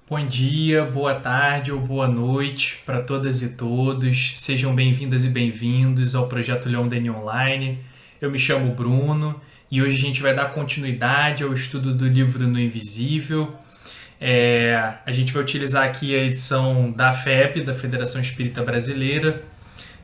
Bom dia, boa tarde ou boa noite para todas e todos. Sejam bem-vindas e bem-vindos ao Projeto Leon Denis Online. Eu me chamo Bruno e hoje a gente vai dar continuidade ao estudo do livro No Invisível. A gente vai utilizar aqui a edição da FEB, da Federação Espírita Brasileira.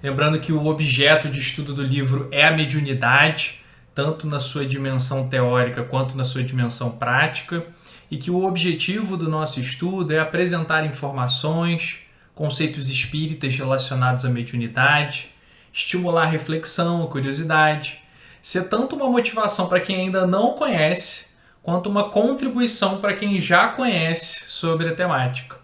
Lembrando que o objeto de estudo do livro é a mediunidade, tanto na sua dimensão teórica quanto na sua dimensão prática, e que o objetivo do nosso estudo é apresentar informações, conceitos espíritas relacionados à mediunidade, estimular a reflexão, a curiosidade, ser tanto uma motivação para quem ainda não conhece, quanto uma contribuição para quem já conhece sobre a temática.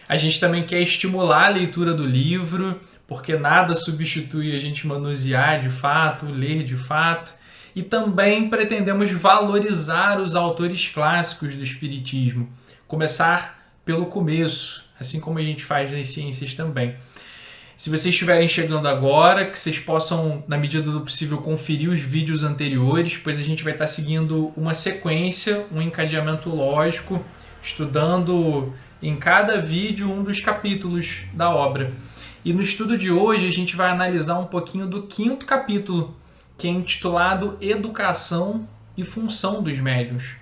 A gente também quer estimular a leitura do livro, porque nada substitui a gente manusear de fato, ler de fato, e também pretendemos valorizar os autores clássicos do Espiritismo, começar pelo começo, assim como a gente faz nas ciências também. Se vocês estiverem chegando agora, que vocês possam, na medida do possível, conferir os vídeos anteriores, pois a gente vai estar seguindo uma sequência, um encadeamento lógico, estudando em cada vídeo um dos capítulos da obra. E no estudo de hoje a gente vai analisar um pouquinho do 5º capítulo, que é intitulado Educação e Função dos Médiuns.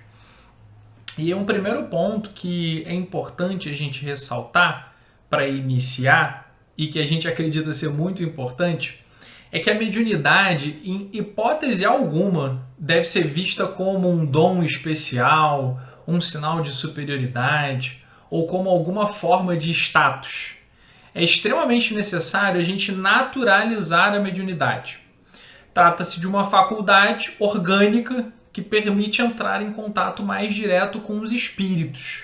E um primeiro ponto que é importante a gente ressaltar para iniciar, e que a gente acredita ser muito importante, é que a mediunidade, em hipótese alguma, deve ser vista como um dom especial, um sinal de superioridade, ou como alguma forma de status. É extremamente necessário a gente naturalizar a mediunidade. Trata-se de uma faculdade orgânica que permite entrar em contato mais direto com os espíritos.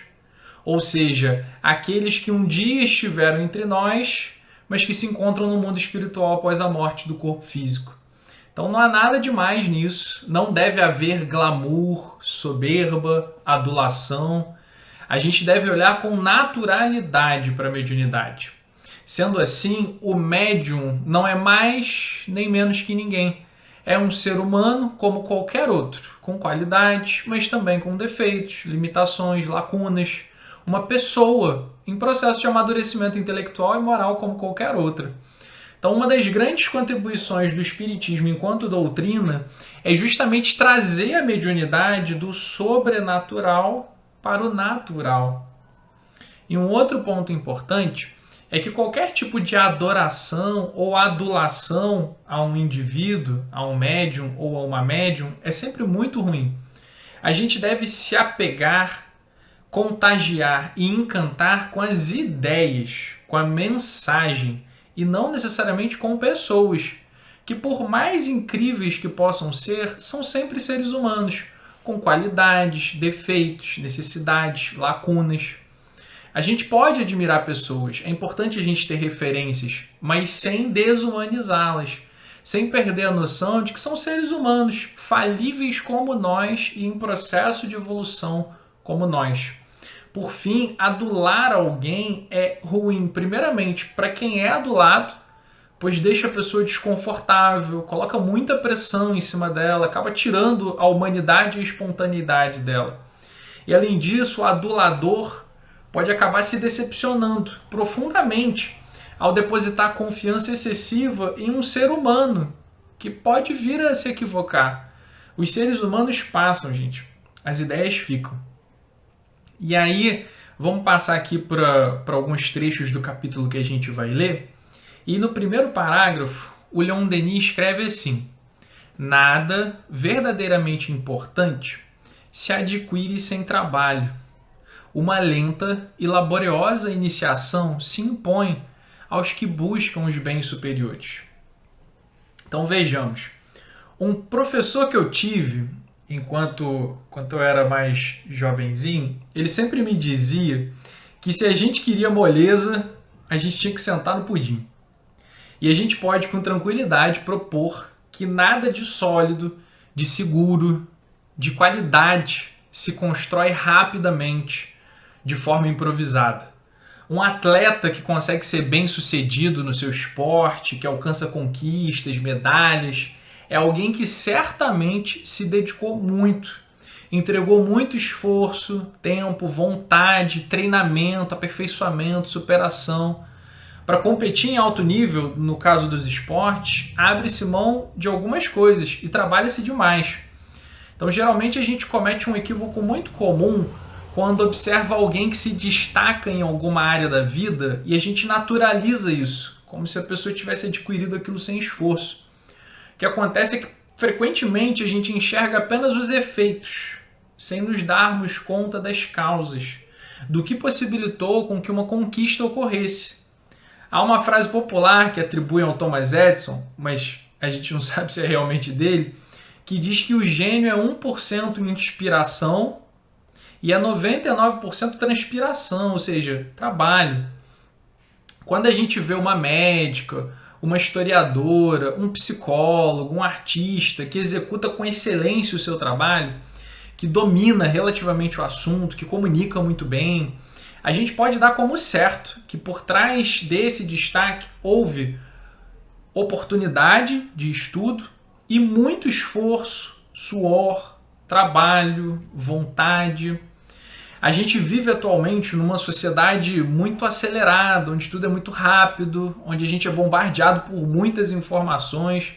Ou seja, aqueles que um dia estiveram entre nós, mas que se encontram no mundo espiritual após a morte do corpo físico. Então não há nada demais nisso, não deve haver glamour, soberba, adulação. A gente deve olhar com naturalidade para a mediunidade. Sendo assim, o médium não é mais nem menos que ninguém. É um ser humano como qualquer outro, com qualidades, mas também com defeitos, limitações, lacunas. Uma pessoa em processo de amadurecimento intelectual e moral como qualquer outra. Então, uma das grandes contribuições do Espiritismo enquanto doutrina é justamente trazer a mediunidade do sobrenatural para o natural. E um outro ponto importante é que qualquer tipo de adoração ou adulação a um indivíduo, a um médium ou a uma médium é sempre muito ruim. A gente deve se apegar, contagiar e encantar com as ideias, com a mensagem e não necessariamente com pessoas, que por mais incríveis que possam ser, são sempre seres humanos, com qualidades, defeitos, necessidades, lacunas. A gente pode admirar pessoas, é importante a gente ter referências, mas sem desumanizá-las, sem perder a noção de que são seres humanos, falíveis como nós e em processo de evolução como nós. Por fim, adular alguém é ruim, primeiramente, para quem é adulado, pois deixa a pessoa desconfortável, coloca muita pressão em cima dela, acaba tirando a humanidade e a espontaneidade dela. E além disso, o adulador pode acabar se decepcionando profundamente ao depositar confiança excessiva em um ser humano que pode vir a se equivocar. Os seres humanos passam, gente. As ideias ficam. E aí, vamos passar aqui para alguns trechos do capítulo que a gente vai ler. E no primeiro parágrafo, o Leon Denis escreve assim: nada verdadeiramente importante se adquire sem trabalho. Uma lenta e laboriosa iniciação se impõe aos que buscam os bens superiores. Então vejamos, um professor que eu tive enquanto eu era mais jovenzinho, ele sempre me dizia que se a gente queria moleza, a gente tinha que sentar no pudim. E a gente pode com tranquilidade propor que nada de sólido, de seguro, de qualidade se constrói rapidamente, de forma improvisada. Um atleta que consegue ser bem-sucedido no seu esporte, que alcança conquistas, medalhas, é alguém que certamente se dedicou muito. entregou muito esforço, tempo, vontade, treinamento, aperfeiçoamento, superação. Para competir em alto nível, no caso dos esportes, abre-se mão de algumas coisas e trabalha-se demais. Então, geralmente, a gente comete um equívoco muito comum quando observa alguém que se destaca em alguma área da vida e a gente naturaliza isso, como se a pessoa tivesse adquirido aquilo sem esforço. O que acontece é que, frequentemente, a gente enxerga apenas os efeitos, sem nos darmos conta das causas, do que possibilitou com que uma conquista ocorresse. Há uma frase popular que atribuem ao Thomas Edison, mas a gente não sabe se é realmente dele, que diz que o gênio é 1% inspiração e é 99% transpiração, ou seja, trabalho. Quando a gente vê uma médica, uma historiadora, um psicólogo, um artista que executa com excelência o seu trabalho, que domina relativamente o assunto, que comunica muito bem, a gente pode dar como certo que por trás desse destaque houve oportunidade de estudo e muito esforço, suor, trabalho, vontade. A gente vive atualmente numa sociedade muito acelerada, onde tudo é muito rápido, onde a gente é bombardeado por muitas informações,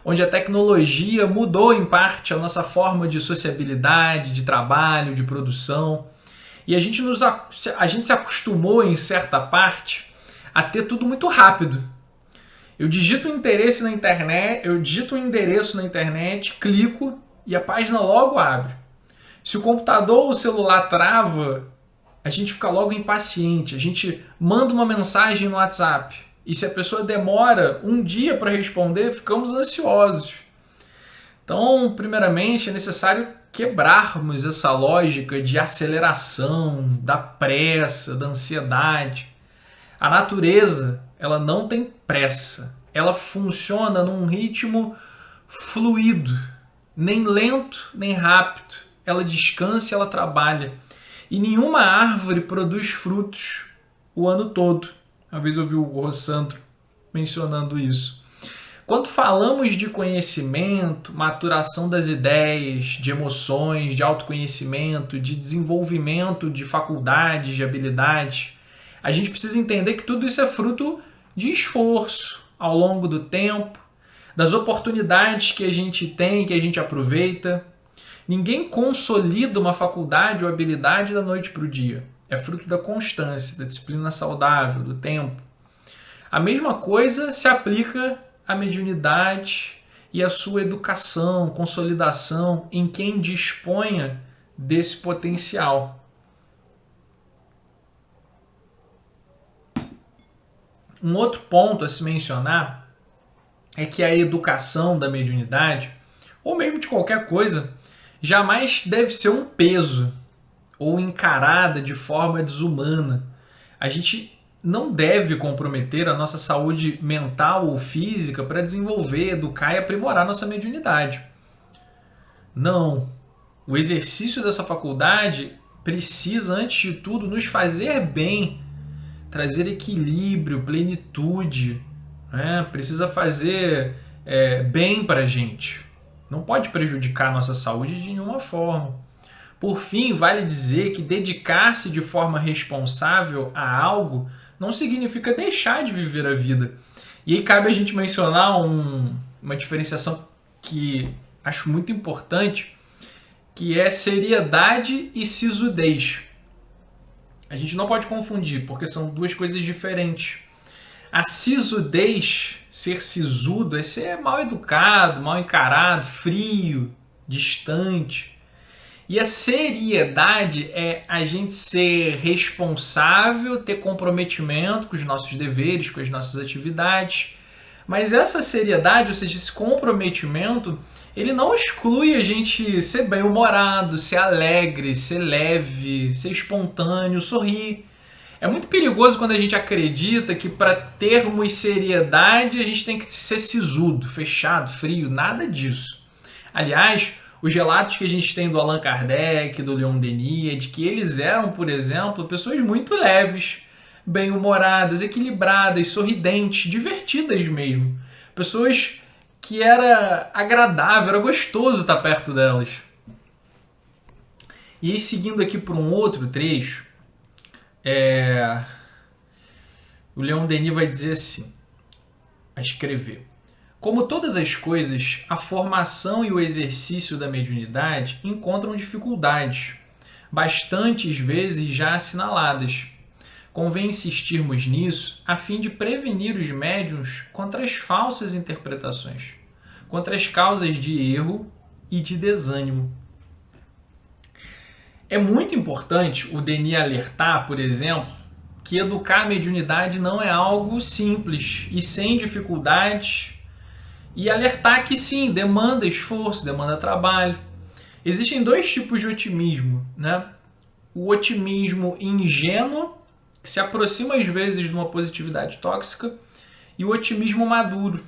onde a tecnologia mudou em parte a nossa forma de sociabilidade, de trabalho, de produção. E a gente se acostumou, em certa parte, a ter tudo muito rápido. Eu digito um endereço na internet, clico e a página logo abre. Se o computador ou o celular trava, a gente fica logo impaciente. A gente manda uma mensagem no WhatsApp e se a pessoa demora um dia para responder, ficamos ansiosos. Então, primeiramente, é necessário quebrarmos essa lógica de aceleração, da pressa, da ansiedade. A natureza, ela não tem pressa. Ela funciona num ritmo fluido, nem lento, nem rápido. Ela descansa e ela trabalha. E nenhuma árvore produz frutos o ano todo. Uma vez eu ouvi o Rossandro mencionando isso. Quando falamos de conhecimento, maturação das ideias, de emoções, de autoconhecimento, de desenvolvimento de faculdades, de habilidades, a gente precisa entender que tudo isso é fruto de esforço ao longo do tempo, das oportunidades que a gente tem, que a gente aproveita. Ninguém consolida uma faculdade ou habilidade da noite para o dia. É fruto da constância, da disciplina saudável, do tempo. A mesma coisa se aplica à mediunidade e à sua educação, consolidação em quem disponha desse potencial. Um outro ponto a se mencionar é que a educação da mediunidade, ou mesmo de qualquer coisa, jamais deve ser um peso ou encarada de forma desumana. A gente não deve comprometer a nossa saúde mental ou física para desenvolver, educar e aprimorar nossa mediunidade. Não. O exercício dessa faculdade precisa, antes de tudo, nos fazer bem, trazer equilíbrio, plenitude, né? Precisa fazer bem para a gente. Não pode prejudicar a nossa saúde de nenhuma forma. Por fim, vale dizer que dedicar-se de forma responsável a algo não significa deixar de viver a vida. E aí cabe a gente mencionar uma diferenciação que acho muito importante, que é seriedade e sisudez. A gente não pode confundir, porque são duas coisas diferentes. A sisudez, ser sisudo, é ser mal educado, mal encarado, frio, distante. E a seriedade é a gente ser responsável, ter comprometimento com os nossos deveres, com as nossas atividades. Mas essa seriedade, ou seja, esse comprometimento, ele não exclui a gente ser bem-humorado, ser alegre, ser leve, ser espontâneo, sorrir. É muito perigoso quando a gente acredita que para termos seriedade a gente tem que ser sisudo, fechado, frio, nada disso. Aliás, os relatos que a gente tem do Allan Kardec, do Leon Denis, é de que eles eram, por exemplo, pessoas muito leves, bem-humoradas, equilibradas, sorridentes, divertidas mesmo. Pessoas que era agradável, era gostoso estar perto delas. E aí, seguindo aqui por um outro trecho, o Leon Denis vai dizer assim, a escrever: como todas as coisas, a formação e o exercício da mediunidade encontram dificuldades, bastantes vezes já assinaladas. Convém insistirmos nisso a fim de prevenir os médiuns contra as falsas interpretações, contra as causas de erro e de desânimo. É muito importante o Denis alertar, por exemplo, que educar a mediunidade não é algo simples e sem dificuldades, e alertar que sim, demanda esforço, demanda trabalho. Existem dois tipos de otimismo, né? O otimismo ingênuo, que se aproxima às vezes de uma positividade tóxica, e o otimismo maduro.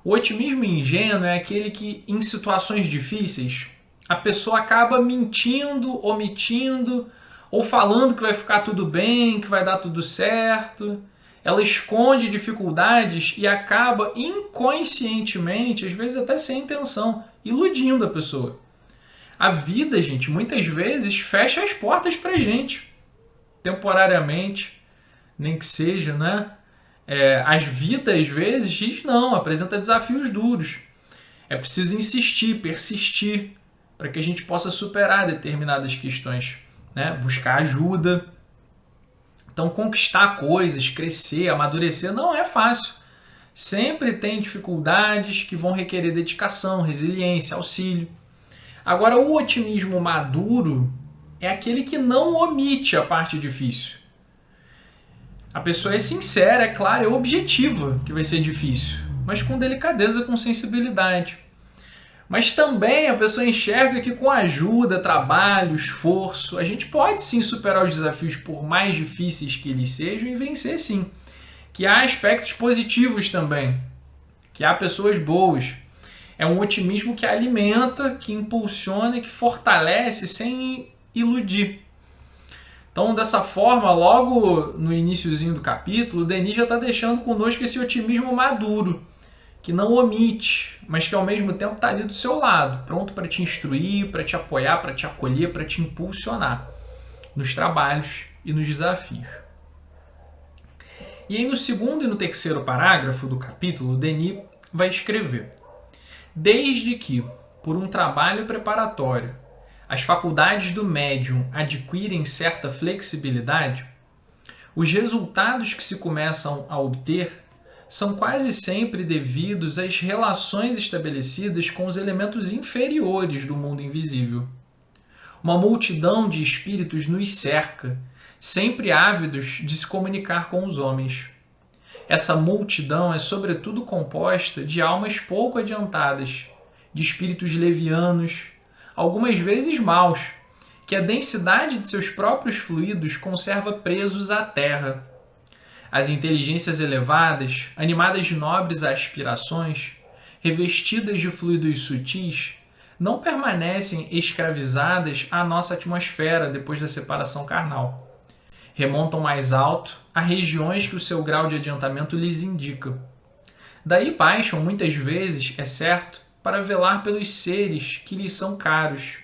O otimismo ingênuo é aquele que, em situações difíceis, a pessoa acaba mentindo, omitindo, ou falando que vai ficar tudo bem, que vai dar tudo certo. Ela esconde dificuldades e acaba inconscientemente, às vezes até sem intenção, iludindo a pessoa. A vida, gente, muitas vezes fecha as portas pra gente, temporariamente, nem que seja, né? A vida, às vezes, diz não, apresenta desafios duros. É preciso insistir, persistir, para que a gente possa superar determinadas questões, né? Buscar ajuda. Então, conquistar coisas, crescer, amadurecer, não é fácil. Sempre tem dificuldades que vão requerer dedicação, resiliência, auxílio. Agora, o otimismo maduro é aquele que não omite a parte difícil. A pessoa é sincera, é clara, é objetiva que vai ser difícil, mas com delicadeza, com sensibilidade. Mas também a pessoa enxerga que com ajuda, trabalho, esforço, a gente pode sim superar os desafios por mais difíceis que eles sejam e vencer sim. Que há aspectos positivos também, que há pessoas boas. É um otimismo que alimenta, que impulsiona e que fortalece sem iludir. Então, dessa forma, logo no iniciozinho do capítulo, o Denis já está deixando conosco esse otimismo maduro, que não omite, mas que ao mesmo tempo está ali do seu lado, pronto para te instruir, para te apoiar, para te acolher, para te impulsionar nos trabalhos e nos desafios. E aí no segundo e no terceiro parágrafo do capítulo, o Denis vai escrever: desde que, por um trabalho preparatório, as faculdades do médium adquirem certa flexibilidade, os resultados que se começam a obter são quase sempre devidos às relações estabelecidas com os elementos inferiores do mundo invisível. Uma multidão de espíritos nos cerca, sempre ávidos de se comunicar com os homens. Essa multidão é sobretudo composta de almas pouco adiantadas, de espíritos levianos, algumas vezes maus, que a densidade de seus próprios fluidos conserva presos à terra. As inteligências elevadas, animadas de nobres aspirações, revestidas de fluidos sutis, não permanecem escravizadas à nossa atmosfera depois da separação carnal. Remontam mais alto a regiões que o seu grau de adiantamento lhes indica. Daí baixam muitas vezes, é certo, para velar pelos seres que lhes são caros.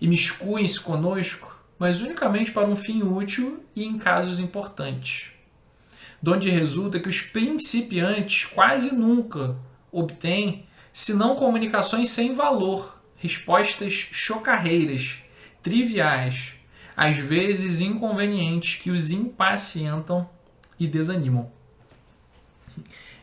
Imiscuem-se conosco, mas unicamente para um fim útil e em casos importantes. Donde resulta que os principiantes quase nunca obtêm senão comunicações sem valor, respostas chocarreiras, triviais, às vezes inconvenientes, que os impacientam e desanimam.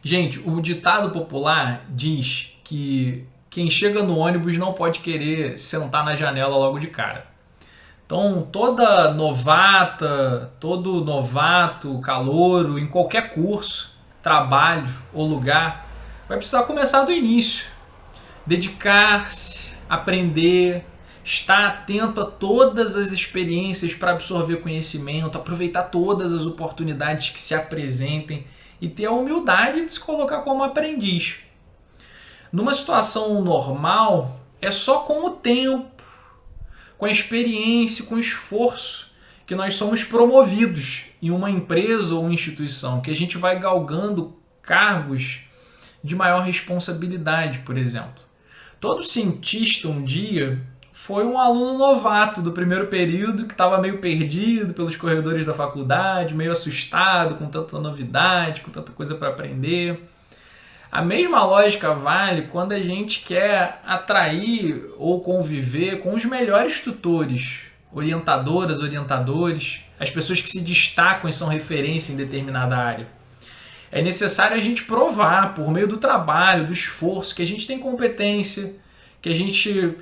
Gente, o ditado popular diz que quem chega no ônibus não pode querer sentar na janela logo de cara. Então, toda novata, todo novato, calouro, em qualquer curso, trabalho ou lugar, vai precisar começar do início. Dedicar-se, aprender, estar atento a todas as experiências para absorver conhecimento, aproveitar todas as oportunidades que se apresentem e ter a humildade de se colocar como aprendiz. Numa situação normal, é só com o tempo, com a experiência, com o esforço, que nós somos promovidos em uma empresa ou instituição, que a gente vai galgando cargos de maior responsabilidade, por exemplo. Todo cientista um dia foi um aluno novato do primeiro período que estava meio perdido pelos corredores da faculdade, meio assustado com tanta novidade, com tanta coisa para aprender. A mesma lógica vale quando a gente quer atrair ou conviver com os melhores tutores, orientadoras, orientadores, as pessoas que se destacam e são referência em determinada área. É necessário a gente provar, por meio do trabalho, do esforço, que a gente tem competência, que a gente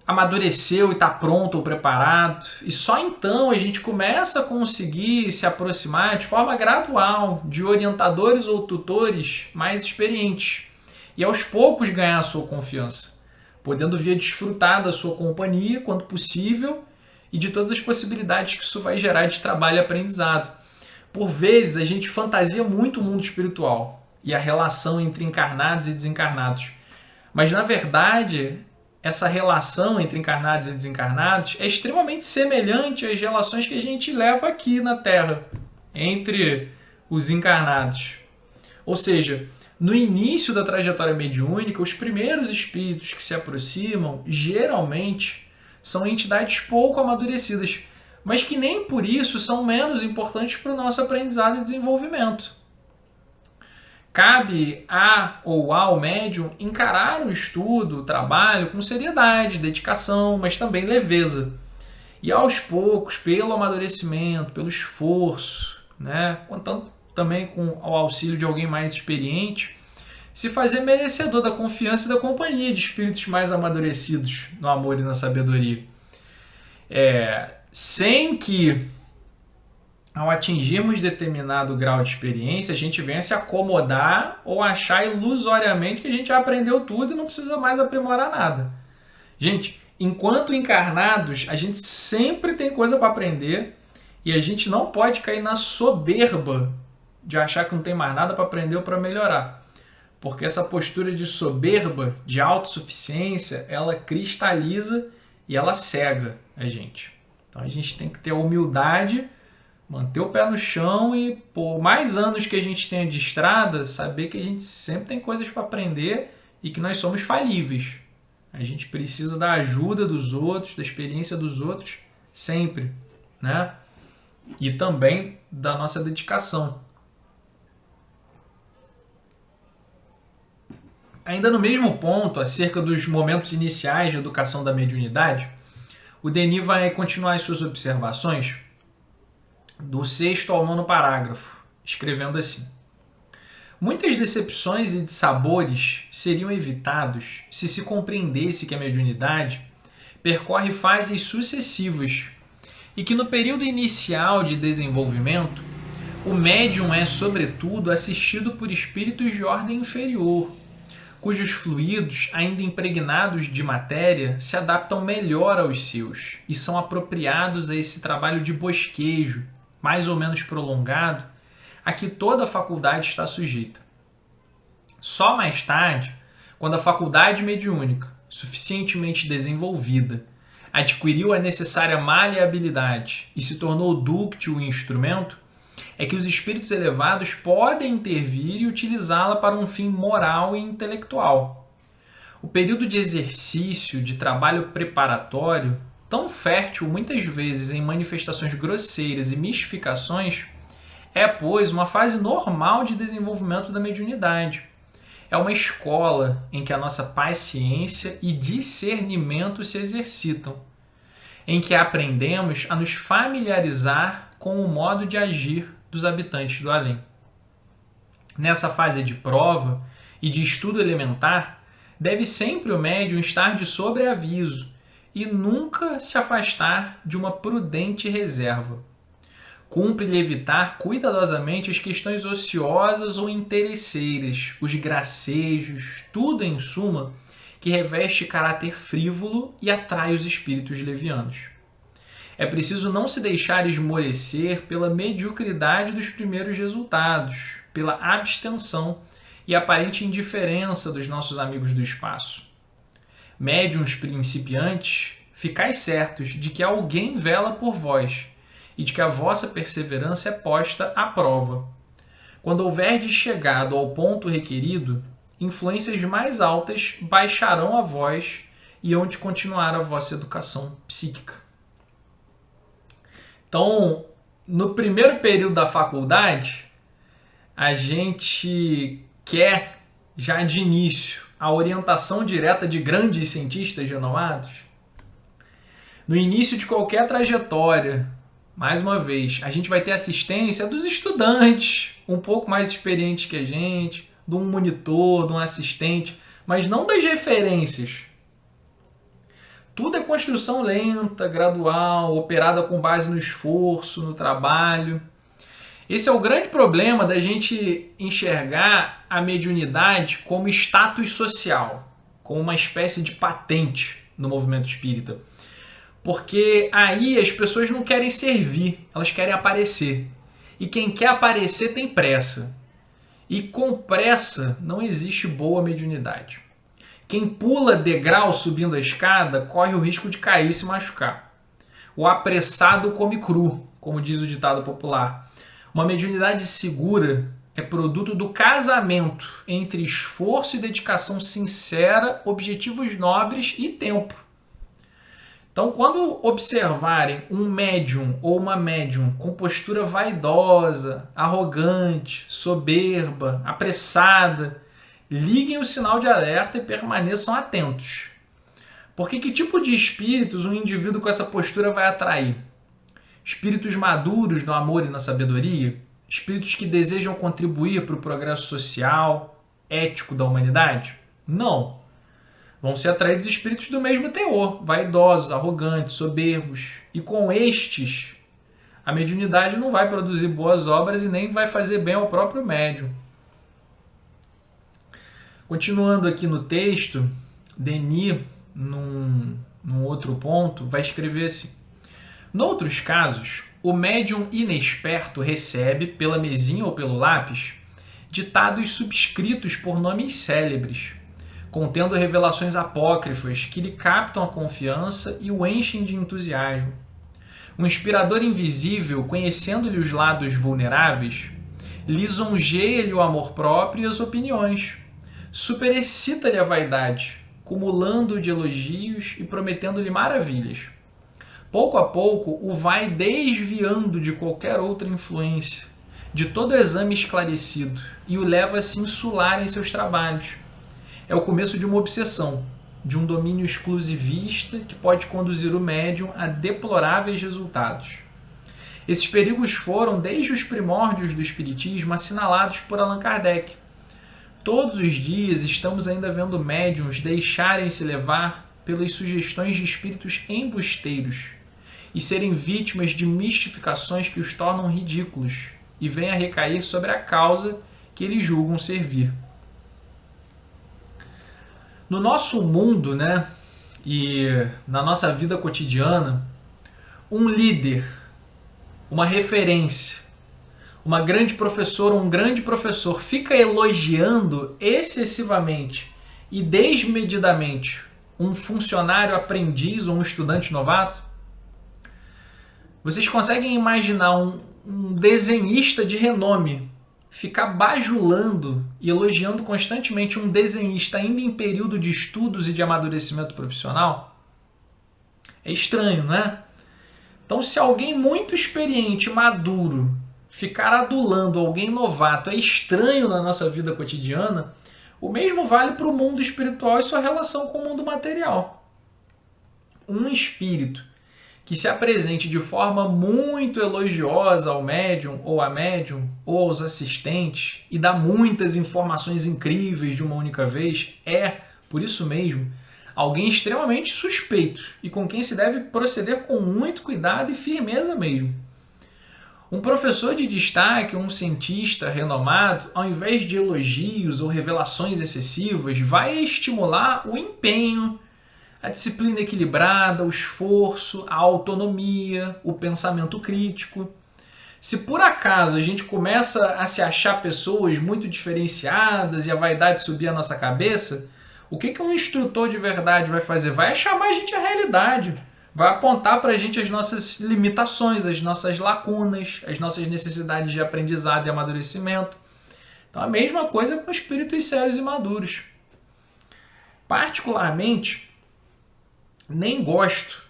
amadureceu e está pronto ou preparado. E só então a gente começa a conseguir se aproximar de forma gradual de orientadores ou tutores mais experientes. E aos poucos ganhar a sua confiança, podendo vir a desfrutar da sua companhia quando possível e de todas as possibilidades que isso vai gerar de trabalho e aprendizado. Por vezes a gente fantasia muito o mundo espiritual e a relação entre encarnados e desencarnados. Mas na verdade, essa relação entre encarnados e desencarnados é extremamente semelhante às relações que a gente leva aqui na Terra, entre os encarnados. Ou seja, no início da trajetória mediúnica, os primeiros espíritos que se aproximam, geralmente, são entidades pouco amadurecidas, mas que nem por isso são menos importantes para o nosso aprendizado e desenvolvimento. Cabe a ou ao médium encarar o estudo, o trabalho com seriedade, dedicação, mas também leveza. E aos poucos, pelo amadurecimento, pelo esforço, contando também com o auxílio de alguém mais experiente, se fazer merecedor da confiança e da companhia de espíritos mais amadurecidos no amor e na sabedoria. Sem que, ao atingirmos determinado grau de experiência, a gente venha se acomodar ou achar ilusoriamente que a gente já aprendeu tudo e não precisa mais aprimorar nada. Gente, enquanto encarnados, a gente sempre tem coisa para aprender e a gente não pode cair na soberba de achar que não tem mais nada para aprender ou para melhorar. Porque essa postura de soberba, de autossuficiência, ela cristaliza e ela cega a gente. Então a gente tem que ter a humildade, manter o pé no chão e, por mais anos que a gente tenha de estrada, saber que a gente sempre tem coisas para aprender e que nós somos falíveis. A gente precisa da ajuda dos outros, da experiência dos outros, sempre, E também da nossa dedicação. Ainda no mesmo ponto, acerca dos momentos iniciais de educação da mediunidade, o Denis vai continuar as suas observações do 6º ao 9º parágrafo, escrevendo assim: muitas decepções e dissabores seriam evitados se compreendesse que a mediunidade percorre fases sucessivas e que no período inicial de desenvolvimento, o médium é, sobretudo, assistido por espíritos de ordem inferior, cujos fluidos, ainda impregnados de matéria, se adaptam melhor aos seus e são apropriados a esse trabalho de bosquejo, mais ou menos prolongado, a que toda a faculdade está sujeita. Só mais tarde, quando a faculdade mediúnica, suficientemente desenvolvida, adquiriu a necessária maleabilidade e se tornou dúctil o instrumento, é que os espíritos elevados podem intervir e utilizá-la para um fim moral e intelectual. O período de exercício, de trabalho preparatório, tão fértil muitas vezes em manifestações grosseiras e mistificações, é, pois, uma fase normal de desenvolvimento da mediunidade. É uma escola em que a nossa paciência e discernimento se exercitam, em que aprendemos a nos familiarizar com o modo de agir dos habitantes do além. Nessa fase de prova e de estudo elementar, deve sempre o médium estar de sobreaviso e nunca se afastar de uma prudente reserva. Cumpre-lhe evitar cuidadosamente as questões ociosas ou interesseiras, os gracejos, tudo em suma que reveste caráter frívolo e atrai os espíritos levianos. É preciso não se deixar esmorecer pela mediocridade dos primeiros resultados, pela abstenção e aparente indiferença dos nossos amigos do espaço. Médiuns principiantes, ficais certos de que alguém vela por vós e de que a vossa perseverança é posta à prova. Quando houverdes chegado ao ponto requerido, influências mais altas baixarão a vós e onde continuar a vossa educação psíquica. Então, no primeiro período da faculdade, a gente quer, já de início, a orientação direta de grandes cientistas renomados. No início de qualquer trajetória, mais uma vez, a gente vai ter assistência dos estudantes, um pouco mais experientes que a gente, de um monitor, de um assistente, mas não das referências. Tudo é construção lenta, gradual, operada com base no esforço, no trabalho. Esse é o grande problema da gente enxergar a mediunidade como status social, como uma espécie de patente no movimento espírita. Porque aí as pessoas não querem servir, elas querem aparecer. E quem quer aparecer tem pressa. E com pressa não existe boa mediunidade. Quem pula degrau subindo a escada corre o risco de cair e se machucar. O apressado come cru, como diz o ditado popular. Uma mediunidade segura é produto do casamento entre esforço e dedicação sincera, objetivos nobres e tempo. Então, quando observarem um médium ou uma médium com postura vaidosa, arrogante, soberba, apressada, liguem o sinal de alerta e permaneçam atentos. Porque que tipo de espíritos um indivíduo com essa postura vai atrair? Espíritos maduros no amor e na sabedoria? Espíritos que desejam contribuir para o progresso social, ético da humanidade? Não. Vão ser atraídos espíritos do mesmo teor, vaidosos, arrogantes, soberbos. E com estes, a mediunidade não vai produzir boas obras e nem vai fazer bem ao próprio médium. Continuando aqui no texto, Denis, num outro ponto, vai escrever assim: noutros casos, o médium inexperto recebe, pela mesinha ou pelo lápis, ditados subscritos por nomes célebres, contendo revelações apócrifas que lhe captam a confiança e o enchem de entusiasmo. Um inspirador invisível, conhecendo-lhe os lados vulneráveis, lisonjeia-lhe o amor próprio e as opiniões, superexcita-lhe a vaidade, cumulando-o de elogios e prometendo-lhe maravilhas. Pouco a pouco o vai desviando de qualquer outra influência, de todo exame esclarecido, e o leva a se insular em seus trabalhos. É o começo de uma obsessão, de um domínio exclusivista que pode conduzir o médium a deploráveis resultados. Esses perigos foram, desde os primórdios do Espiritismo, assinalados por Allan Kardec. Todos os dias estamos ainda vendo médiuns deixarem-se levar pelas sugestões de espíritos embusteiros e serem vítimas de mistificações que os tornam ridículos e vêm a recair sobre a causa que eles julgam servir. No nosso mundo, né, e na nossa vida cotidiana, um líder, uma referência, uma grande professora, um grande professor fica elogiando excessivamente e desmedidamente um funcionário aprendiz ou um estudante novato? Vocês conseguem imaginar um desenhista de renome ficar bajulando e elogiando constantemente um desenhista ainda em período de estudos e de amadurecimento profissional? É estranho, né? Então, se alguém muito experiente, maduro, ficar adulando alguém novato é estranho na nossa vida cotidiana, o mesmo vale para o mundo espiritual e sua relação com o mundo material. Um espírito que se apresente de forma muito elogiosa ao médium ou à médium ou aos assistentes e dá muitas informações incríveis de uma única vez é, por isso mesmo, alguém extremamente suspeito e com quem se deve proceder com muito cuidado e firmeza mesmo. Um professor de destaque ou um cientista renomado, ao invés de elogios ou revelações excessivas, vai estimular o empenho, a disciplina equilibrada, o esforço, a autonomia, o pensamento crítico. Se por acaso a gente começa a se achar pessoas muito diferenciadas e a vaidade subir a nossa cabeça, o que um instrutor de verdade vai fazer? Vai chamar a gente à realidade, vai apontar para a gente as nossas limitações, as nossas lacunas, as nossas necessidades de aprendizado e amadurecimento. Então a mesma coisa com espíritos sérios e maduros. Particularmente, Nem gosto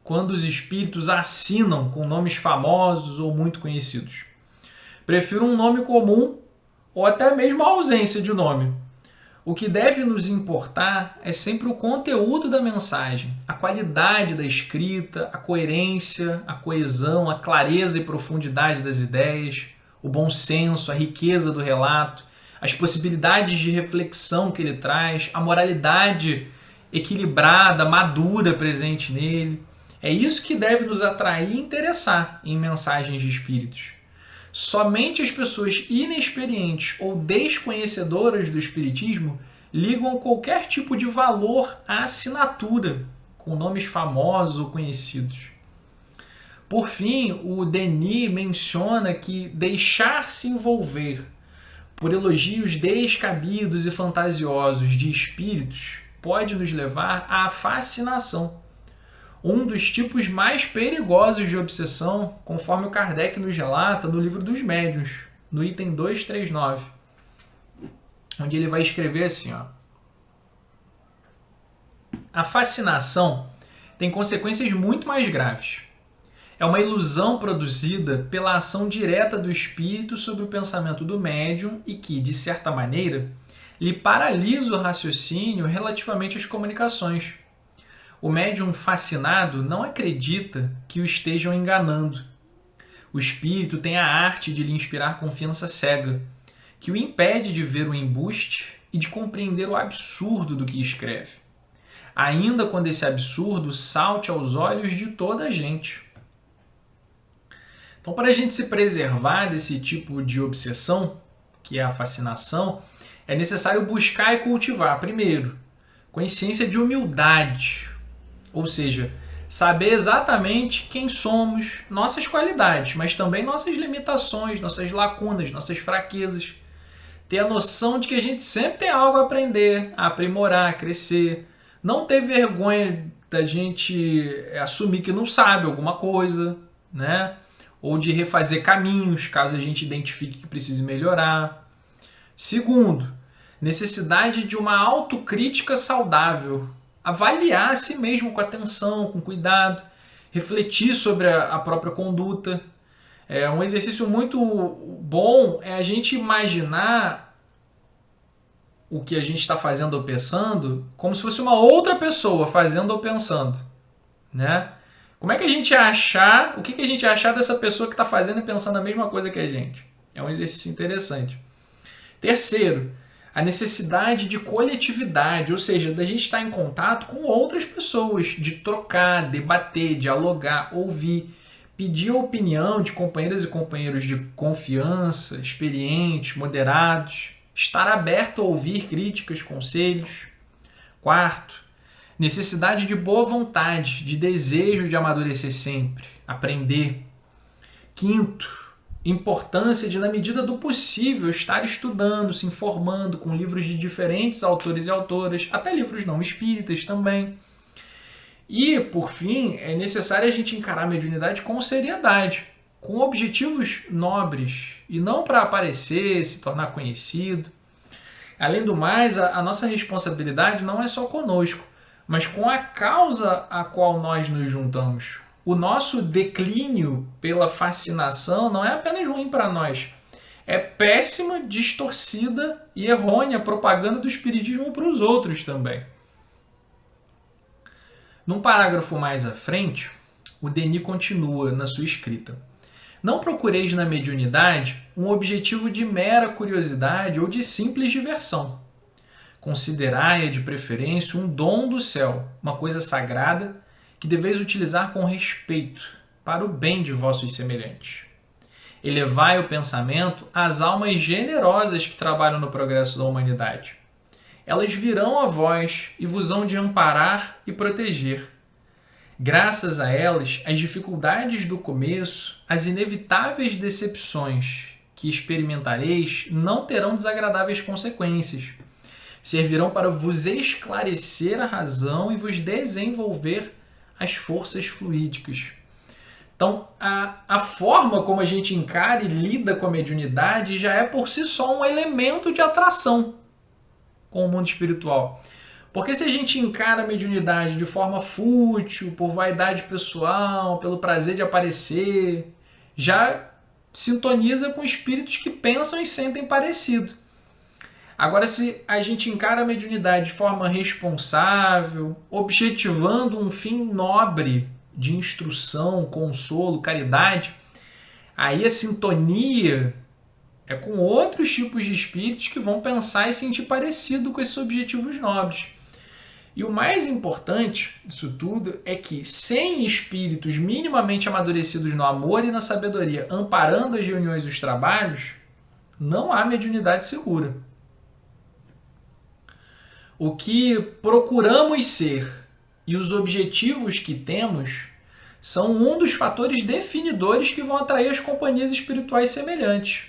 quando os espíritos assinam com nomes famosos ou muito conhecidos. Prefiro um nome comum ou até mesmo a ausência de nome. O que deve nos importar é sempre o conteúdo da mensagem, a qualidade da escrita, a coerência, a coesão, a clareza e profundidade das ideias, o bom senso, a riqueza do relato, as possibilidades de reflexão que ele traz, a moralidade equilibrada, madura presente nele. É isso que deve nos atrair e interessar em mensagens de espíritos. Somente as pessoas inexperientes ou desconhecedoras do espiritismo ligam qualquer tipo de valor à assinatura, com nomes famosos ou conhecidos. Por fim, o Denis menciona que deixar-se envolver por elogios descabidos e fantasiosos de espíritos pode nos levar à fascinação, um dos tipos mais perigosos de obsessão, conforme o Kardec nos relata no Livro dos Médiuns, no item 239, onde ele vai escrever assim, ó: a fascinação tem consequências muito mais graves. É uma ilusão produzida pela ação direta do espírito sobre o pensamento do médium e que, de certa maneira, lhe paralisa o raciocínio relativamente às comunicações. O médium fascinado não acredita que o estejam enganando. O espírito tem a arte de lhe inspirar confiança cega, que o impede de ver o embuste e de compreender o absurdo do que escreve, ainda quando esse absurdo salte aos olhos de toda a gente. Então, para a gente se preservar desse tipo de obsessão, que é a fascinação, é necessário buscar e cultivar, primeiro, consciência de humildade, ou seja, saber exatamente quem somos, nossas qualidades, mas também nossas limitações, nossas lacunas, nossas fraquezas. Ter a noção de que a gente sempre tem algo a aprender, a aprimorar, a crescer. Não ter vergonha da gente assumir que não sabe alguma coisa, né? Ou de refazer caminhos, caso a gente identifique que precise melhorar. Segundo, necessidade de uma autocrítica saudável. Avaliar a si mesmo com atenção, com cuidado, refletir sobre a própria conduta. Um exercício muito bom é a gente imaginar o que a gente está fazendo ou pensando como se fosse uma outra pessoa fazendo ou pensando, né? Como é que a gente ia achar, o que a gente ia achar dessa pessoa que está fazendo e pensando a mesma coisa que a gente? É um exercício interessante. Terceiro, a necessidade de coletividade, ou seja, da gente estar em contato com outras pessoas, de trocar, debater, dialogar, ouvir, pedir a opinião de companheiras e companheiros de confiança, experientes, moderados, estar aberto a ouvir críticas, conselhos. Quarto, necessidade de boa vontade, de desejo de amadurecer sempre, aprender. Quinto, importância de, na medida do possível, estar estudando, se informando com livros de diferentes autores e autoras, até livros não espíritas também. E, por fim, é necessário a gente encarar a mediunidade com seriedade, com objetivos nobres, e não para aparecer, se tornar conhecido. Além do mais, a nossa responsabilidade não é só conosco, mas com a causa a qual nós nos juntamos. O nosso declínio pela fascinação não é apenas ruim para nós, é péssima, distorcida e errônea propaganda do espiritismo para os outros também. Num parágrafo mais à frente, o Denis continua na sua escrita: não procureis na mediunidade um objetivo de mera curiosidade ou de simples diversão. Considerai-a de preferência um dom do céu, uma coisa sagrada, que deveis utilizar com respeito, para o bem de vossos semelhantes. Elevai o pensamento às almas generosas que trabalham no progresso da humanidade. Elas virão a vós e vos hão de amparar e proteger. Graças a elas, as dificuldades do começo, as inevitáveis decepções que experimentareis não terão desagradáveis consequências. Servirão para vos esclarecer a razão e vos desenvolver as forças fluídicas. Então, a forma como a gente encara e lida com a mediunidade já é por si só um elemento de atração com o mundo espiritual. Porque se a gente encara a mediunidade de forma fútil, por vaidade pessoal, pelo prazer de aparecer, já sintoniza com espíritos que pensam e sentem parecido. Agora, se a gente encara a mediunidade de forma responsável, objetivando um fim nobre de instrução, consolo, caridade, aí a sintonia é com outros tipos de espíritos que vão pensar e sentir parecido com esses objetivos nobres. E o mais importante disso tudo é que, sem espíritos minimamente amadurecidos no amor e na sabedoria, amparando as reuniões e os trabalhos, não há mediunidade segura. O que procuramos ser e os objetivos que temos são um dos fatores definidores que vão atrair as companhias espirituais semelhantes.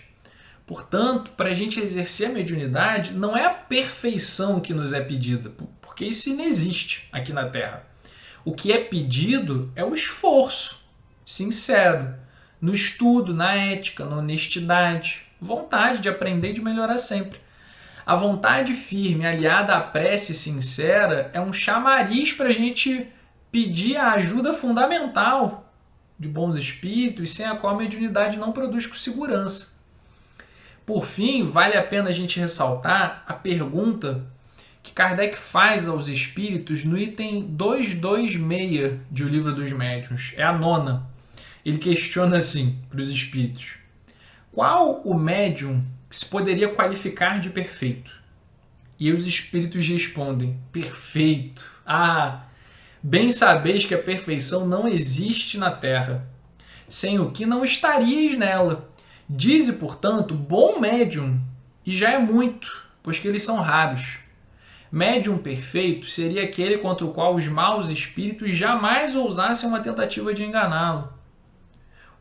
Portanto, para a gente exercer a mediunidade, não é a perfeição que nos é pedida, porque isso inexiste aqui na Terra. O que é pedido é o esforço sincero, no estudo, na ética, na honestidade, vontade de aprender e de melhorar sempre. A vontade firme, aliada à prece sincera, é um chamariz para a gente pedir a ajuda fundamental de bons espíritos, sem a qual a mediunidade não produz com segurança. Por fim, vale a pena a gente ressaltar a pergunta que Kardec faz aos espíritos no item 226 de O Livro dos Médiuns. É a 9ª. Ele questiona assim para os espíritos: qual o médium que se poderia qualificar de perfeito? E os espíritos respondem: perfeito. Ah, bem sabeis que a perfeição não existe na terra, sem o que não estariais nela. Dize, portanto, bom médium, e já é muito, pois que eles são raros. Médium perfeito seria aquele contra o qual os maus espíritos jamais ousassem uma tentativa de enganá-lo.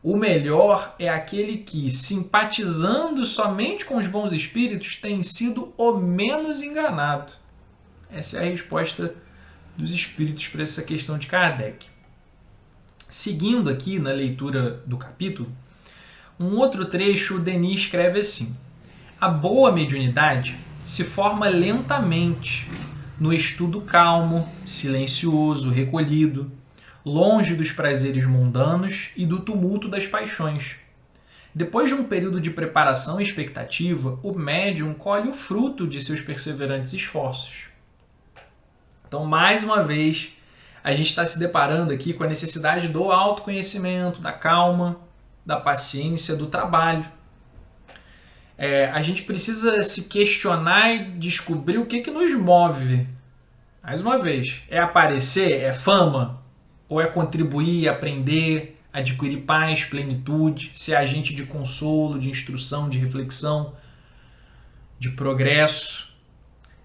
O melhor é aquele que, simpatizando somente com os bons espíritos, tem sido o menos enganado. Essa é a resposta dos espíritos para essa questão de Kardec. Seguindo aqui na leitura do capítulo, um outro trecho, o Denis escreve assim: a boa mediunidade se forma lentamente, no estudo calmo, silencioso, recolhido, longe dos prazeres mundanos e do tumulto das paixões. Depois de um período de preparação e expectativa, o médium colhe o fruto de seus perseverantes esforços. Então, mais uma vez, a gente está se deparando aqui com a necessidade do autoconhecimento, da calma, da paciência, do trabalho. A gente precisa se questionar e descobrir o que nos move. Mais uma vez, é aparecer? É fama? Ou é contribuir, aprender, adquirir paz, plenitude, ser agente de consolo, de instrução, de reflexão, de progresso?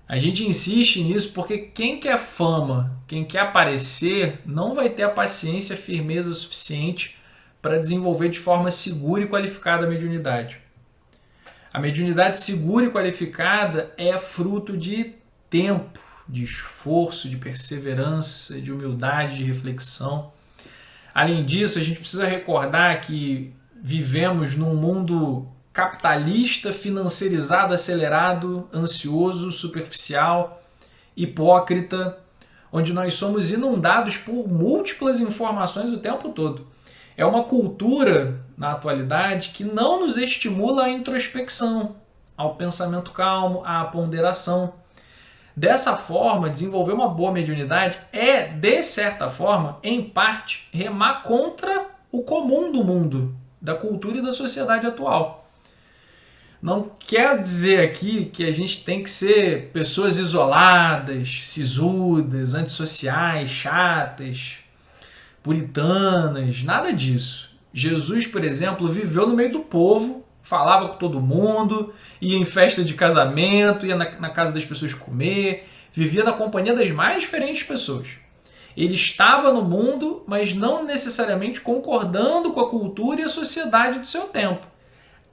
A gente insiste nisso porque quem quer fama, quem quer aparecer, não vai ter a paciência e firmeza suficiente para desenvolver de forma segura e qualificada a mediunidade. A mediunidade segura e qualificada é fruto de tempo, de esforço, de perseverança, de humildade, de reflexão. Além disso, a gente precisa recordar que vivemos num mundo capitalista, financeirizado, acelerado, ansioso, superficial, hipócrita, onde nós somos inundados por múltiplas informações o tempo todo. É uma cultura, na atualidade, que não nos estimula à introspecção, ao pensamento calmo, à ponderação. Dessa forma, desenvolver uma boa mediunidade é, de certa forma, em parte, remar contra o comum do mundo, da cultura e da sociedade atual. Não quero dizer aqui que a gente tem que ser pessoas isoladas, sisudas, antissociais, chatas, puritanas, nada disso. Jesus, por exemplo, viveu no meio do povo, falava com todo mundo, ia em festa de casamento, ia na casa das pessoas comer, vivia na companhia das mais diferentes pessoas. Ele estava no mundo, mas não necessariamente concordando com a cultura e a sociedade do seu tempo.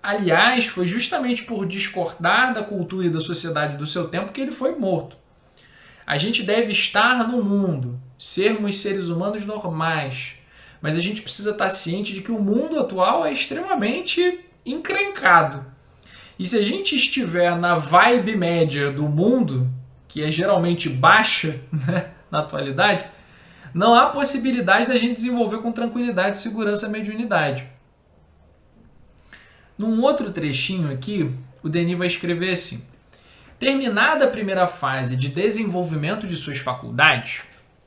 Aliás, foi justamente por discordar da cultura e da sociedade do seu tempo que ele foi morto. A gente deve estar no mundo, sermos seres humanos normais, mas a gente precisa estar ciente de que o mundo atual é extremamente encrencado. E se a gente estiver na vibe média do mundo, que é geralmente baixa, né, na atualidade, não há possibilidade da gente desenvolver com tranquilidade e segurança a mediunidade. Num outro trechinho aqui, o Denis vai escrever assim: terminada a primeira fase de desenvolvimento de suas faculdades,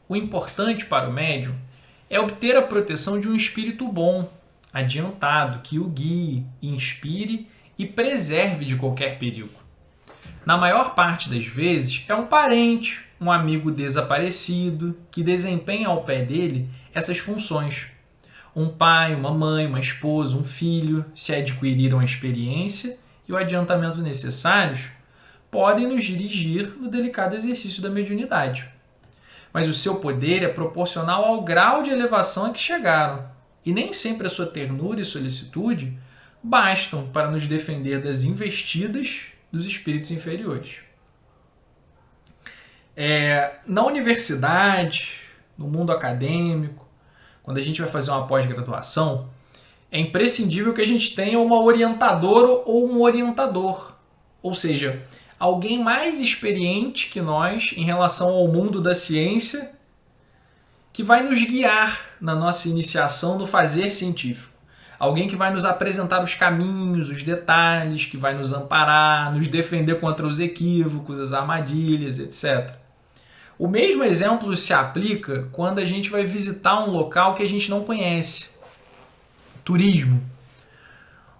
o importante para o médium é obter a proteção de um espírito bom, adiantado, que o guie, inspire e preserve de qualquer perigo. Na maior parte das vezes, é um parente, um amigo desaparecido, que desempenha ao pé dele essas funções. Um pai, uma mãe, uma esposa, um filho, se adquiriram a experiência e o adiantamento necessários, podem nos dirigir no delicado exercício da mediunidade. Mas o seu poder é proporcional ao grau de elevação a que chegaram, e nem sempre a sua ternura e solicitude bastam para nos defender das investidas dos espíritos inferiores. Na universidade, no mundo acadêmico, quando a gente vai fazer uma pós-graduação, é imprescindível que a gente tenha uma orientadora ou um orientador, ou seja, alguém mais experiente que nós em relação ao mundo da ciência, que vai nos guiar na nossa iniciação no fazer científico. Alguém que vai nos apresentar os caminhos, os detalhes, que vai nos amparar, nos defender contra os equívocos, as armadilhas, etc. O mesmo exemplo se aplica quando a gente vai visitar um local que a gente não conhece. Turismo.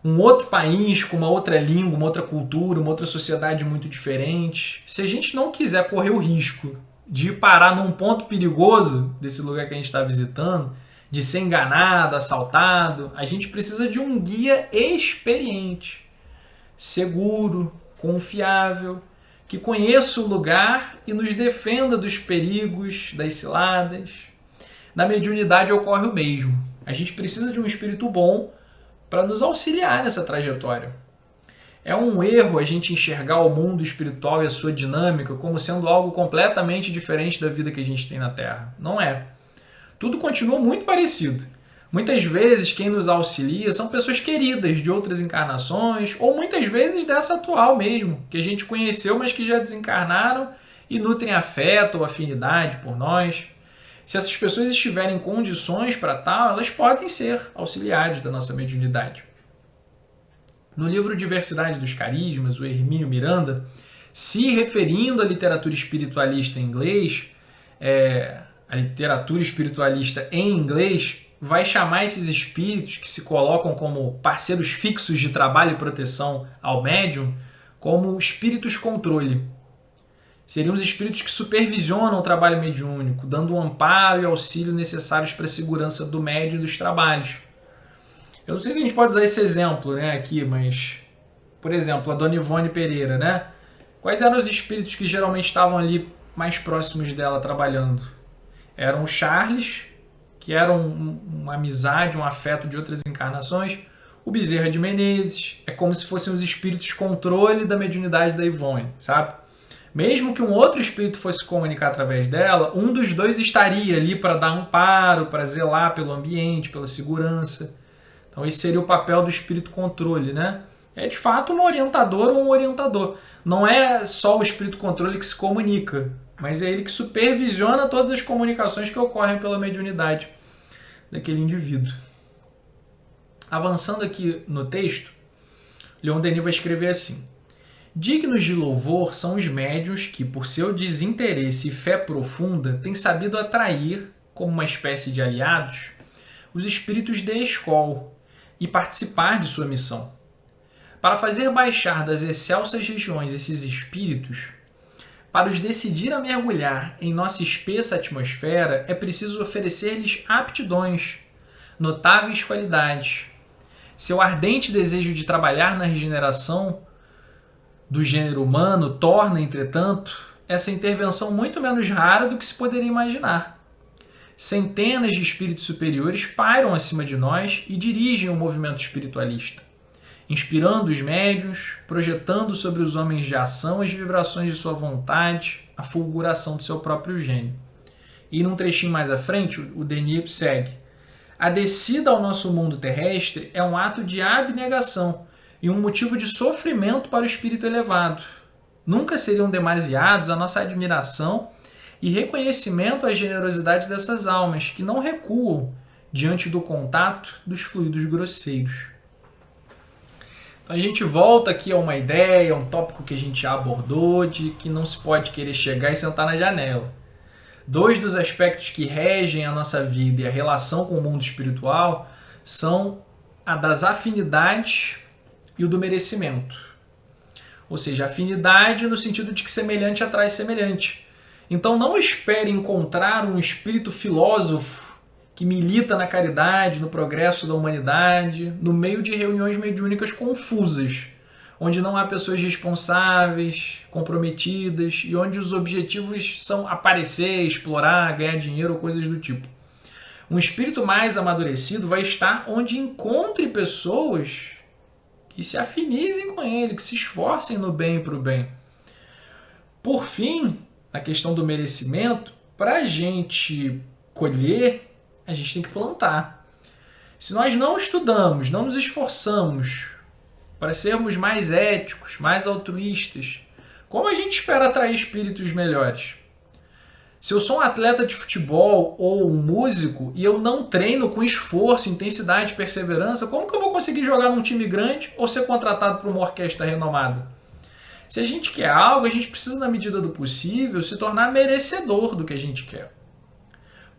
Um outro país com uma outra língua, uma outra cultura, uma outra sociedade muito diferente. Se a gente não quiser correr o risco de parar num ponto perigoso desse lugar que a gente está visitando, de ser enganado, assaltado, a gente precisa de um guia experiente, seguro, confiável, que conheça o lugar e nos defenda dos perigos, das ciladas. Na mediunidade ocorre o mesmo. A gente precisa de um espírito bom para nos auxiliar nessa trajetória. É um erro a gente enxergar o mundo espiritual e a sua dinâmica como sendo algo completamente diferente da vida que a gente tem na Terra. Não é. Tudo continua muito parecido. Muitas vezes quem nos auxilia são pessoas queridas de outras encarnações, ou muitas vezes dessa atual mesmo, que a gente conheceu, mas que já desencarnaram e nutrem afeto ou afinidade por nós. Se essas pessoas estiverem em condições para tal, elas podem ser auxiliares da nossa mediunidade. No livro Diversidade dos Carismas, o Hermínio Miranda, se referindo à literatura espiritualista em inglês, a literatura espiritualista em inglês vai chamar esses espíritos que se colocam como parceiros fixos de trabalho e proteção ao médium como espíritos controle. Seriam os espíritos que supervisionam o trabalho mediúnico, dando o amparo e auxílio necessários para a segurança do médium e dos trabalhos. Eu não sei se a gente pode usar esse exemplo, né, aqui, mas, por exemplo, a Dona Ivone Pereira, né? Quais eram os espíritos que geralmente estavam ali mais próximos dela trabalhando? Eram o Charles, que era uma amizade, um afeto de outras encarnações. O Bezerra de Menezes, é como se fossem os espíritos controle da mediunidade da Ivone, sabe? Mesmo que um outro espírito fosse comunicar através dela, um dos dois estaria ali para dar amparo, para zelar pelo ambiente, pela segurança. Então esse seria o papel do espírito controle, né? É de fato um orientador ou um orientador. Não é só o espírito controle que se comunica, mas é ele que supervisiona todas as comunicações que ocorrem pela mediunidade daquele indivíduo. Avançando aqui no texto, Leon Denis vai escrever assim: dignos de louvor são os médiuns que, por seu desinteresse e fé profunda, têm sabido atrair, como uma espécie de aliados, os espíritos de escola e participar de sua missão. Para fazer baixar das excelsas regiões esses espíritos, para os decidir a mergulhar em nossa espessa atmosfera, é preciso oferecer-lhes aptidões, notáveis qualidades. Seu ardente desejo de trabalhar na regeneração do gênero humano torna, entretanto, essa intervenção muito menos rara do que se poderia imaginar. Centenas de espíritos superiores pairam acima de nós e dirigem o movimento espiritualista, inspirando os médiuns, projetando sobre os homens de ação as vibrações de sua vontade, a fulguração do seu próprio gênio. E num trechinho mais à frente, o Denis segue: a descida ao nosso mundo terrestre é um ato de abnegação e um motivo de sofrimento para o espírito elevado. nunca seriam demasiados a nossa admiração e reconhecimento à generosidade dessas almas, que não recuam diante do contato dos fluidos grosseiros. Então a gente volta aqui a uma ideia, um tópico que a gente já abordou, de que não se pode querer chegar e sentar na janela. Dois dos aspectos que regem a nossa vida e a relação com o mundo espiritual são a das afinidades e o do merecimento. Ou seja, afinidade no sentido de que semelhante atrai semelhante. Então não espere encontrar um espírito filósofo que milita na caridade, no progresso da humanidade, no meio de reuniões mediúnicas confusas, onde não há pessoas responsáveis, comprometidas e onde os objetivos são aparecer, explorar, ganhar dinheiro ou coisas do tipo. Um espírito mais amadurecido vai estar onde encontre pessoas que se afinizem com ele, que se esforcem no bem e para o bem. Por fim, a questão do merecimento, para a gente colher, a gente tem que plantar. Se nós não estudamos, não nos esforçamos para sermos mais éticos, mais altruístas, como a gente espera atrair espíritos melhores? Se eu sou um atleta de futebol ou um músico e eu não treino com esforço, intensidade e perseverança, como que eu vou conseguir jogar num time grande ou ser contratado para uma orquestra renomada? Se a gente quer algo, a gente precisa, na medida do possível, se tornar merecedor do que a gente quer.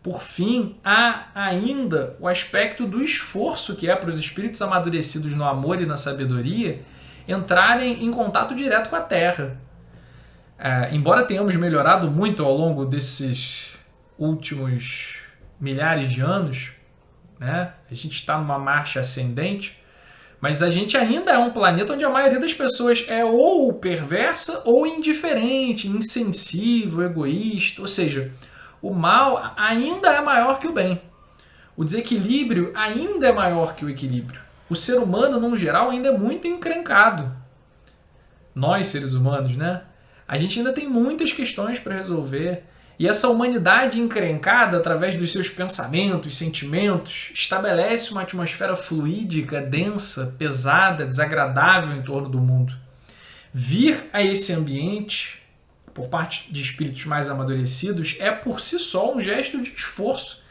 Por fim, há ainda o aspecto do esforço que é para os espíritos amadurecidos no amor e na sabedoria entrarem em contato direto com a Terra. Embora tenhamos melhorado muito ao longo desses últimos milhares de anos, né? A gente está numa marcha ascendente, mas a gente ainda é um planeta onde a maioria das pessoas é ou perversa ou indiferente, insensível, egoísta, ou seja, o mal ainda é maior que o bem. O desequilíbrio ainda é maior que o equilíbrio. O ser humano, no geral, ainda é muito encrencado. Nós, seres humanos, né? A gente ainda tem muitas questões para resolver. E essa humanidade encrencada, através dos seus pensamentos, sentimentos, estabelece uma atmosfera fluídica, densa, pesada, desagradável em torno do mundo. Vir a esse ambiente por parte de espíritos mais amadurecidos é por si só um gesto de esforço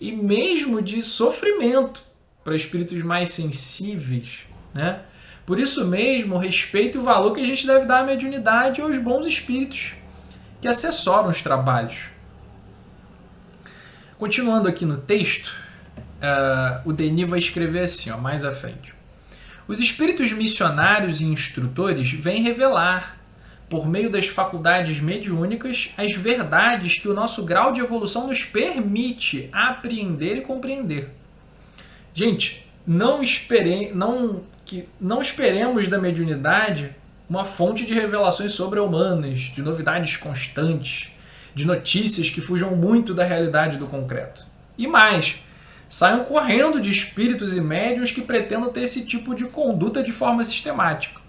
e mesmo de sofrimento para espíritos mais sensíveis, né? Por isso mesmo, o respeito e o valor que a gente deve dar à mediunidade e aos bons espíritos que assessoram os trabalhos. Continuando aqui no texto, o Denis vai escrever assim, mais à frente. Os espíritos missionários e instrutores vêm revelar, por meio das faculdades mediúnicas, as verdades que o nosso grau de evolução nos permite apreender e compreender. Gente, não esperemos da mediunidade uma fonte de revelações sobre-humanas, de novidades constantes, de notícias que fujam muito da realidade do concreto. E mais, saiam correndo de espíritos e médiuns que pretendam ter esse tipo de conduta de forma sistemática.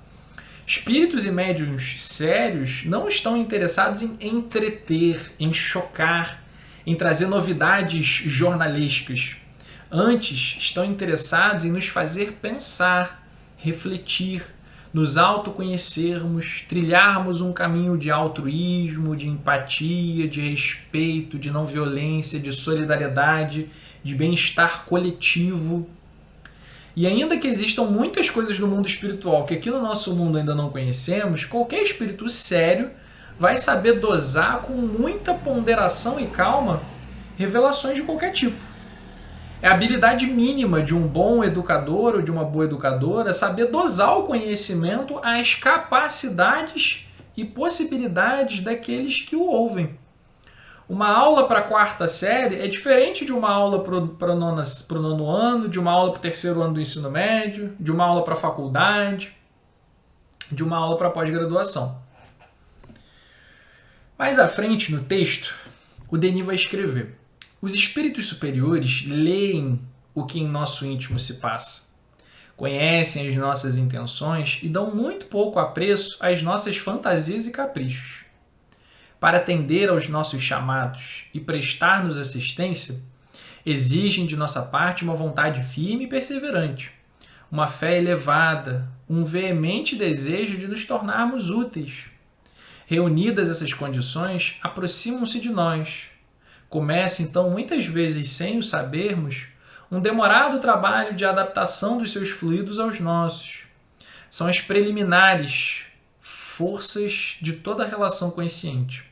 Espíritos e médiuns sérios não estão interessados em entreter, em chocar, em trazer novidades jornalísticas. Antes, estão interessados em nos fazer pensar, refletir, nos autoconhecermos, trilharmos um caminho de altruísmo, de empatia, de respeito, de não violência, de solidariedade, de bem-estar coletivo. E ainda que existam muitas coisas no mundo espiritual que aqui no nosso mundo ainda não conhecemos, qualquer espírito sério vai saber dosar com muita ponderação e calma revelações de qualquer tipo. É a habilidade mínima de um bom educador ou de uma boa educadora saber dosar o conhecimento às capacidades e possibilidades daqueles que o ouvem. Uma aula para a quarta série é diferente de uma aula para o nono ano, de uma aula para o terceiro ano do ensino médio, de uma aula para a faculdade, de uma aula para a pós-graduação. Mais à frente no texto, o Denis vai escrever: os espíritos superiores leem o que em nosso íntimo se passa, conhecem as nossas intenções e dão muito pouco apreço às nossas fantasias e caprichos. Para atender aos nossos chamados e prestar-nos assistência, exigem de nossa parte uma vontade firme e perseverante, uma fé elevada, um veemente desejo de nos tornarmos úteis. Reunidas essas condições, aproximam-se de nós. Começa, então, muitas vezes sem o sabermos, um demorado trabalho de adaptação dos seus fluidos aos nossos. São as preliminares forças de toda a relação consciente.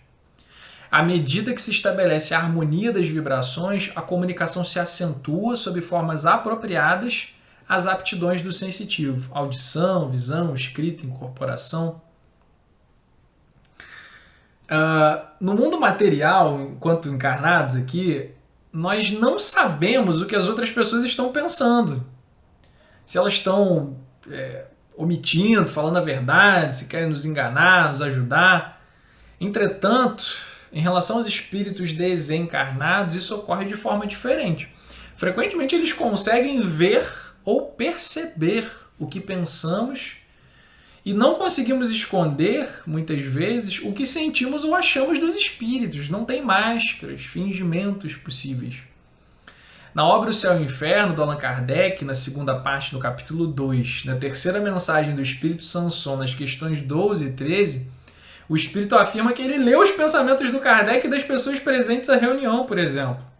À medida que se estabelece a harmonia das vibrações, a comunicação se acentua sob formas apropriadas às aptidões do sensitivo: audição, visão, escrita, incorporação. No mundo material, enquanto encarnados aqui, nós não sabemos o que as outras pessoas estão pensando. Se elas estão omitindo, falando a verdade, se querem nos enganar, nos ajudar. Entretanto, em relação aos espíritos desencarnados, isso ocorre de forma diferente. Frequentemente eles conseguem ver ou perceber o que pensamos e não conseguimos esconder, muitas vezes, o que sentimos ou achamos dos espíritos. Não tem máscaras, fingimentos possíveis. Na obra O Céu e o Inferno, do Allan Kardec, na segunda parte, no capítulo 2, na terceira mensagem do Espírito Sanson, nas questões 12 e 13, o Espírito afirma que ele leu os pensamentos do Kardec e das pessoas presentes à reunião, por exemplo.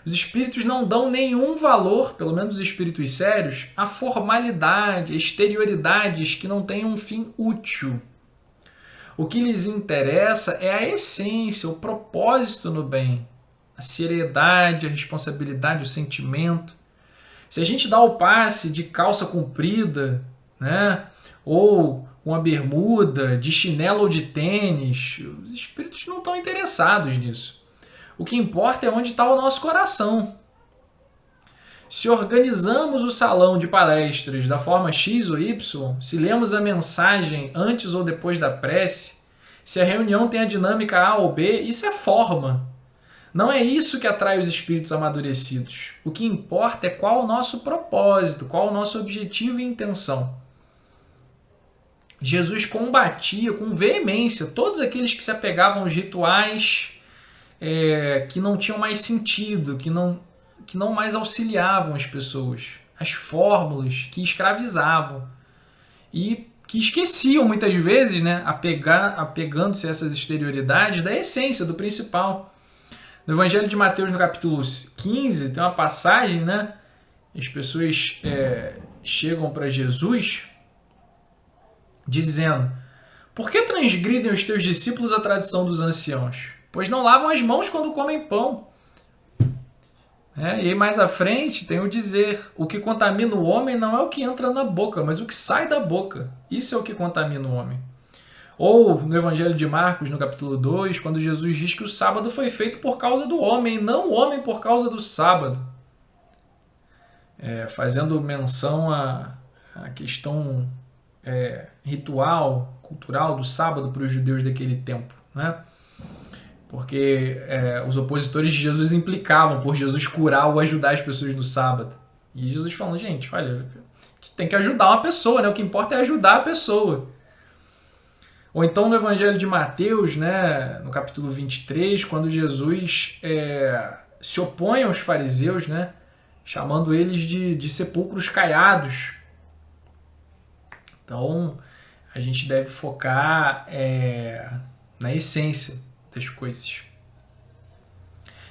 Os espíritos não dão nenhum valor, pelo menos os espíritos sérios, à formalidade, a exterioridades que não têm um fim útil. O que lhes interessa é a essência, o propósito no bem, a seriedade, a responsabilidade, o sentimento. Se a gente dá o passe de calça comprida, né, ou uma bermuda, de chinelo ou de tênis, os espíritos não estão interessados nisso. O que importa é onde está o nosso coração. Se organizamos o salão de palestras da forma X ou Y, se lemos a mensagem antes ou depois da prece, se a reunião tem a dinâmica A ou B, isso é forma. Não é isso que atrai os espíritos amadurecidos. O que importa é qual o nosso propósito, qual o nosso objetivo e intenção. Jesus combatia com veemência todos aqueles que se apegavam aos rituais que não tinham mais sentido, que não mais auxiliavam as pessoas, as fórmulas que escravizavam e que esqueciam muitas vezes, né, apegando-se a essas exterioridades, da essência, do principal. No Evangelho de Mateus, no capítulo 15, tem uma passagem, né, as pessoas chegam para Jesus dizendo: por que transgridem os teus discípulos a tradição dos anciãos? Pois não lavam as mãos quando comem pão. E aí mais à frente tem o dizer: o que contamina o homem não é o que entra na boca, mas o que sai da boca. Isso é o que contamina o homem. Ou no Evangelho de Marcos, no capítulo 2, quando Jesus diz que o sábado foi feito por causa do homem, e não o homem por causa do sábado. Fazendo menção à questão ritual, cultural do sábado para os judeus daquele tempo, né? Porque os opositores de Jesus implicavam por Jesus curar ou ajudar as pessoas no sábado. E Jesus falando: gente, olha, tem que ajudar uma pessoa, né? O que importa é ajudar a pessoa. Ou então no Evangelho de Mateus, né, no capítulo 23, quando Jesus se opõe aos fariseus, né, chamando eles de sepulcros caiados. Então, a gente deve focar na essência das coisas.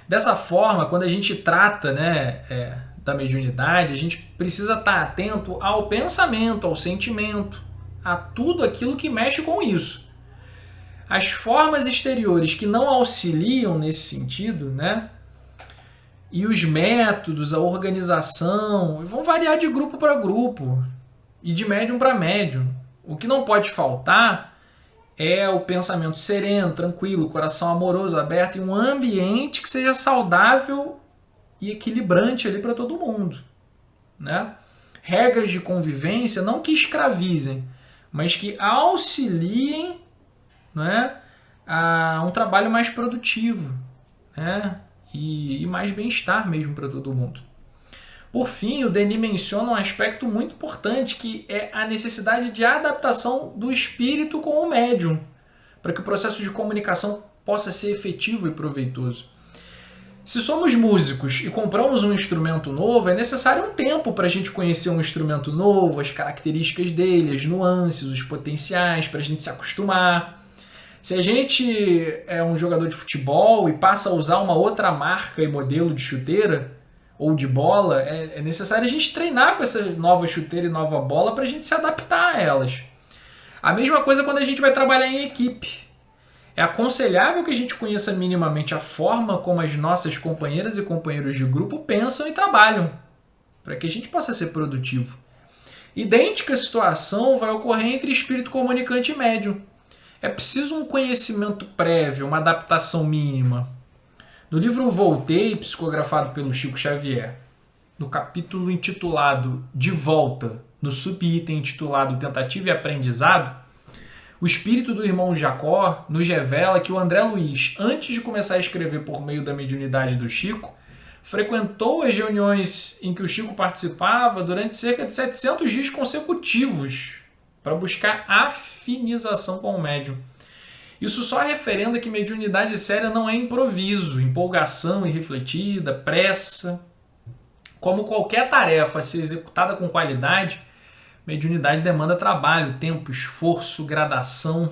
Dessa forma, quando a gente trata, né, da mediunidade, a gente precisa estar atento ao pensamento, ao sentimento, a tudo aquilo que mexe com isso. As formas exteriores que não auxiliam nesse sentido, né, e os métodos, a organização, vão variar de grupo para grupo e de médium para médium. O que não pode faltar é o pensamento sereno, tranquilo, coração amoroso, aberto, e um ambiente que seja saudável e equilibrante ali para todo mundo, né? Regras de convivência não que escravizem, mas que auxiliem, né, a um trabalho mais produtivo, né, e mais bem-estar mesmo para todo mundo. Por fim, o Denis menciona um aspecto muito importante, que é a necessidade de adaptação do espírito com o médium, para que o processo de comunicação possa ser efetivo e proveitoso. Se somos músicos e compramos um instrumento novo, é necessário um tempo para a gente conhecer um instrumento novo, as características dele, as nuances, os potenciais, para a gente se acostumar. Se a gente é um jogador de futebol e passa a usar uma outra marca e modelo de chuteira ou de bola, é necessário a gente treinar com essa nova chuteira e nova bola para a gente se adaptar a elas. A mesma coisa quando a gente vai trabalhar em equipe. É aconselhável que a gente conheça minimamente a forma como as nossas companheiras e companheiros de grupo pensam e trabalham, para que a gente possa ser produtivo. Idêntica situação vai ocorrer entre espírito comunicante e médium. É preciso um conhecimento prévio, uma adaptação mínima. No livro Voltei, psicografado pelo Chico Xavier, no capítulo intitulado De Volta, no subitem intitulado Tentativa e Aprendizado, o espírito do irmão Jacó nos revela que o André Luiz, antes de começar a escrever por meio da mediunidade do Chico, frequentou as reuniões em que o Chico participava durante cerca de 700 dias consecutivos para buscar afinização com o médium. Isso só referenda que mediunidade séria não é improviso, empolgação irrefletida, pressa. Como qualquer tarefa a ser executada com qualidade, mediunidade demanda trabalho, tempo, esforço, gradação.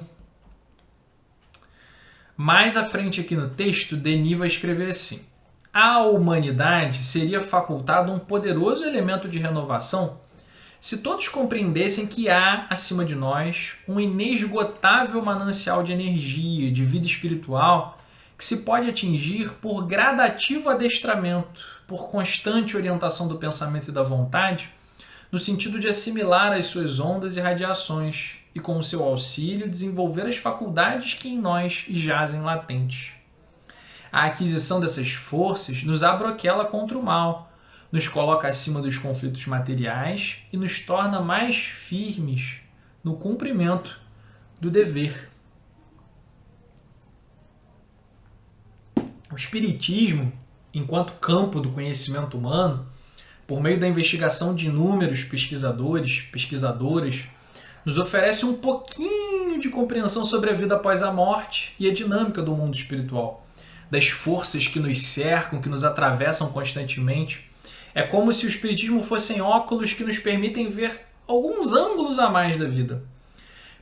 Mais à frente aqui no texto, Denis vai escrever assim: à humanidade seria facultado um poderoso elemento de renovação se todos compreendessem que há, acima de nós, um inesgotável manancial de energia, de vida espiritual, que se pode atingir por gradativo adestramento, por constante orientação do pensamento e da vontade, no sentido de assimilar as suas ondas e radiações e, com o seu auxílio, desenvolver as faculdades que em nós jazem latentes. A aquisição dessas forças nos abroquela contra o mal, nos coloca acima dos conflitos materiais e nos torna mais firmes no cumprimento do dever. O Espiritismo, enquanto campo do conhecimento humano, por meio da investigação de inúmeros pesquisadores, pesquisadoras, nos oferece um pouquinho de compreensão sobre a vida após a morte e a dinâmica do mundo espiritual, das forças que nos cercam, que nos atravessam constantemente. É como se o Espiritismo fossem óculos que nos permitem ver alguns ângulos a mais da vida.